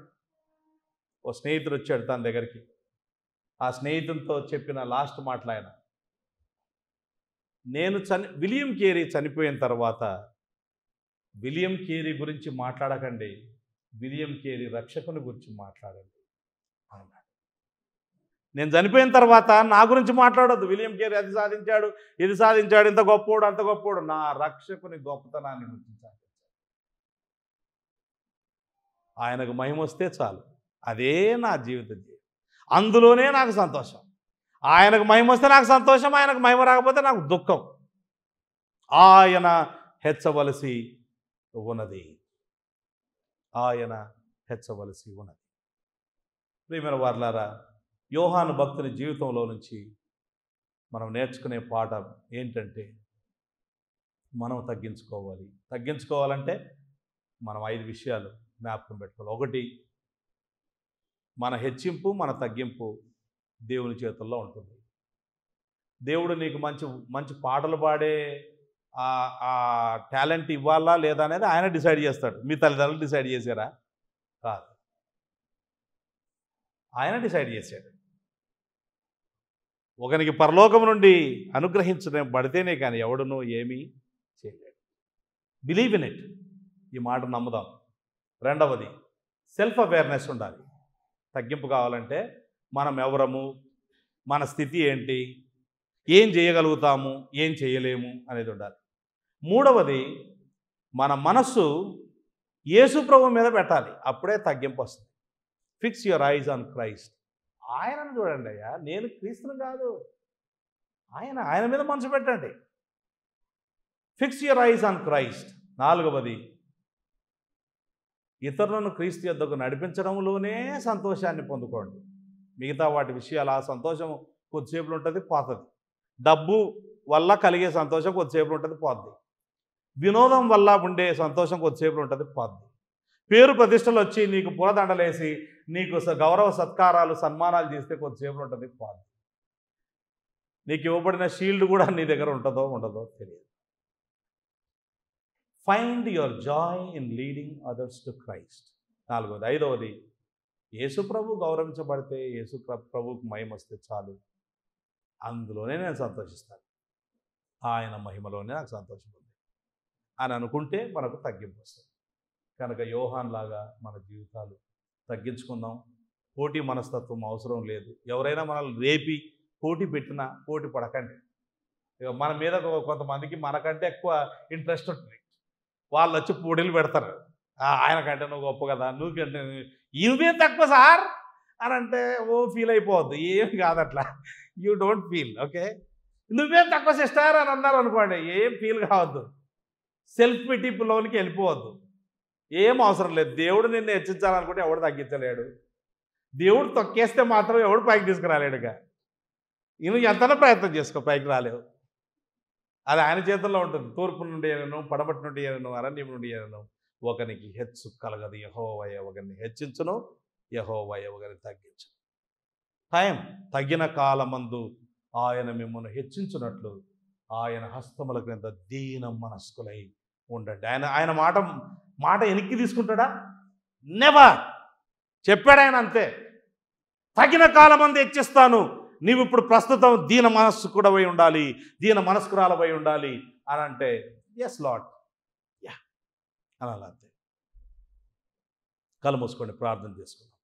Speaker 1: ఓ స్నేహితుడు వచ్చాడు తన దగ్గరికి. ఆ స్నేహితునితో చెప్పిన లాస్ట్ మాటలు ఆయన, విలియం కేరీ చనిపోయిన తర్వాత విలియం కేరీ గురించి మాట్లాడకండి, విలియం కేరీ రక్షకుని గురించి మాట్లాడండి అన్నాడు. నేను చనిపోయిన తర్వాత నా గురించి మాట్లాడొద్దు. విలియం కేరీ అది సాధించాడు, ఇది సాధించాడు, ఇంత గొప్పోడు, అంత గొప్పోడు. నా రక్షకుని గొప్పతనాన్ని గుర్తించాలి. ఆయనకు మహిమ వస్తే చాలు, అదే నా జీవితం. అందులోనే నాకు సంతోషం. ఆయనకు మహిమ వస్తే నాకు సంతోషం, ఆయనకు మహిమ రాకపోతే నాకు దుఃఖం. ఆయన హెచ్చవలసి ఉన్నది, ఆయన హెచ్చవలసి ఉన్నది. ప్రియమైన వారలారా, యోహాను భక్తుని జీవితంలో నుంచి మనం నేర్చుకునే పాఠం ఏంటంటే, మనం తగ్గించుకోవాలంటే మనం 5 విషయాలు జ్ఞాపకం పెట్టుకోవాలి. 1, మన హెచ్చింపు, మన తగ్గింపు దేవుని చేతుల్లో ఉంటుంది. దేవుడు నీకు మంచి మంచి పాటలు పాడే ఆ టాలెంట్ ఇవ్వాలా లేదా అనేది ఆయన డిసైడ్ చేస్తాడు. మీ తల్లిదండ్రులు డిసైడ్ చేశారా? కాదు, ఆయన డిసైడ్ చేశాడు. ఒకనికి పరలోకం నుండి అనుగ్రహించబడితేనే కానీ ఎవడునూ ఏమీ చేయలేడు. Believe in it. ఈ మాట నమ్ముదాం. 2వది, సెల్ఫ్ అవేర్నెస్ ఉండాలి. తగ్గింపు కావాలంటే మనం ఎవరము, మన స్థితి ఏంటి, ఏం చేయగలుగుతాము, ఏం చేయలేము అనేది ఉండాలి. 3వది, మన మనస్సు యేసు ప్రభు మీద పెట్టాలి. అప్పుడే తగ్గింపు వస్తుంది. Fix your eyes on Christ. ఆయనను చూడండి అయ్యా, నేను క్రీస్తుని కాదు, ఆయన మీద మనసు పెట్టండి. Fix your eyes on Christ. 4వది, ఇతరులను క్రీస్తు యొద్దకు నడిపించడంలోనే సంతోషాన్ని పొందుకోండి. మిగతా వాటి విషయాలు, ఆ సంతోషం కొద్దిసేపులు ఉంటుంది, పోతుంది. డబ్బు వల్ల కలిగే సంతోషం కొద్దిసేపులు ఉంటుంది, పోద్ది. వినోదం వల్ల ఉండే సంతోషం కొద్దిసేపులు ఉంటుంది, పోద్ది. పేరు ప్రతిష్టలు వచ్చి నీకు పూలదండలేసి నీకు గౌరవ సత్కారాలు, సన్మానాలు చేస్తే కొద్దిసేపులు ఉంటుంది, పోద్ది. నీకు ఇవ్వబడిన షీల్డ్ కూడా నీ దగ్గర ఉంటుందో ఉండదో తెలియదు. Find your joy in leading others to Christ. 4వది. 5వది, యేసు ప్రభు గౌరవించబడితే, యేసు ప్రభువుకు మహిమ వస్తే చాలు, అందులోనే నేను సంతోషిస్తాను, ఆయన మహిమలోనే నాకు సంతోషం ఉంది అని అనుకుంటే మనకు తగ్గింపు వస్తుంది. కనుక యోహాన్ లాగా మన జీవితాలు తగ్గించుకుందాం. పోటీ మనస్తత్వం అవసరం లేదు. ఎవరైనా మనల్ని రేపి పోటీ పెట్టినా పోటీ పడకండి. మన మీద కొంతమందికి మనకంటే ఎక్కువ ఇంట్రెస్ట్ ఉంటుంది. వాళ్ళు వచ్చి పోటీలు పెడతారు. ఆయన కంటే నువ్వు గొప్ప కదా, నువ్వుకంటే ఇవే తక్కువ సార్, అని అంటే ఓ ఫీల్ అయిపోవద్దు. ఏం కాదు అట్లా. You don't feel. ఓకే, నువ్వేం తక్కువ సిస్టర్ అని అన్నారు అనుకోండి, ఏం ఫీల్ కావద్దు. సెల్ఫ్ పిటీలోనికి వెళ్ళిపోవద్దు. ఏం అవసరం లేదు. దేవుడు నిన్ను హెచ్చించాలనుకుంటే ఎవడు తగ్గించలేడు. దేవుడు తొక్కేస్తే మాత్రం ఎవడు పైకి తీసుకురాలేడుగా. నువ్వు ఎంతైనా ప్రయత్నం చేసుకో, పైకి రాలేవు. అది ఆయన చేతుల్లో ఉంటుంది. తూర్పు నుండి ఏనను, పడమటి నుండి ఏనను, అరణ్యం నుండి ఏనను ఒకనికి హెచ్చు కలగదు. యెహోవా ఒకరిని హెచ్చించును, యెహోవా ఒకరిని తగ్గించును. టైం తగిన కాలమందు ఆయన మిమ్మల్ని హెచ్చించున్నట్లు ఆయన హస్తముల క్రింద దీన మనస్కులై ఉండండి. ఆయన మాట వెనక్కి తీసుకుంటాడా? నెవర్. చెప్పాడు ఆయన, అంతే. తగిన కాలమందు హెచ్చిస్తాను. నీవు ఇప్పుడు ప్రస్తుతం దీన మనస్సు కూడా పోయి ఉండాలి, దీన మనస్కురాలపై ఉండాలి అని అంటే ఎస్ లార్డ్, యా అనాలి. అంతే. కళ్ళు మూసుకోండి, ప్రార్థన చేసుకుందాం.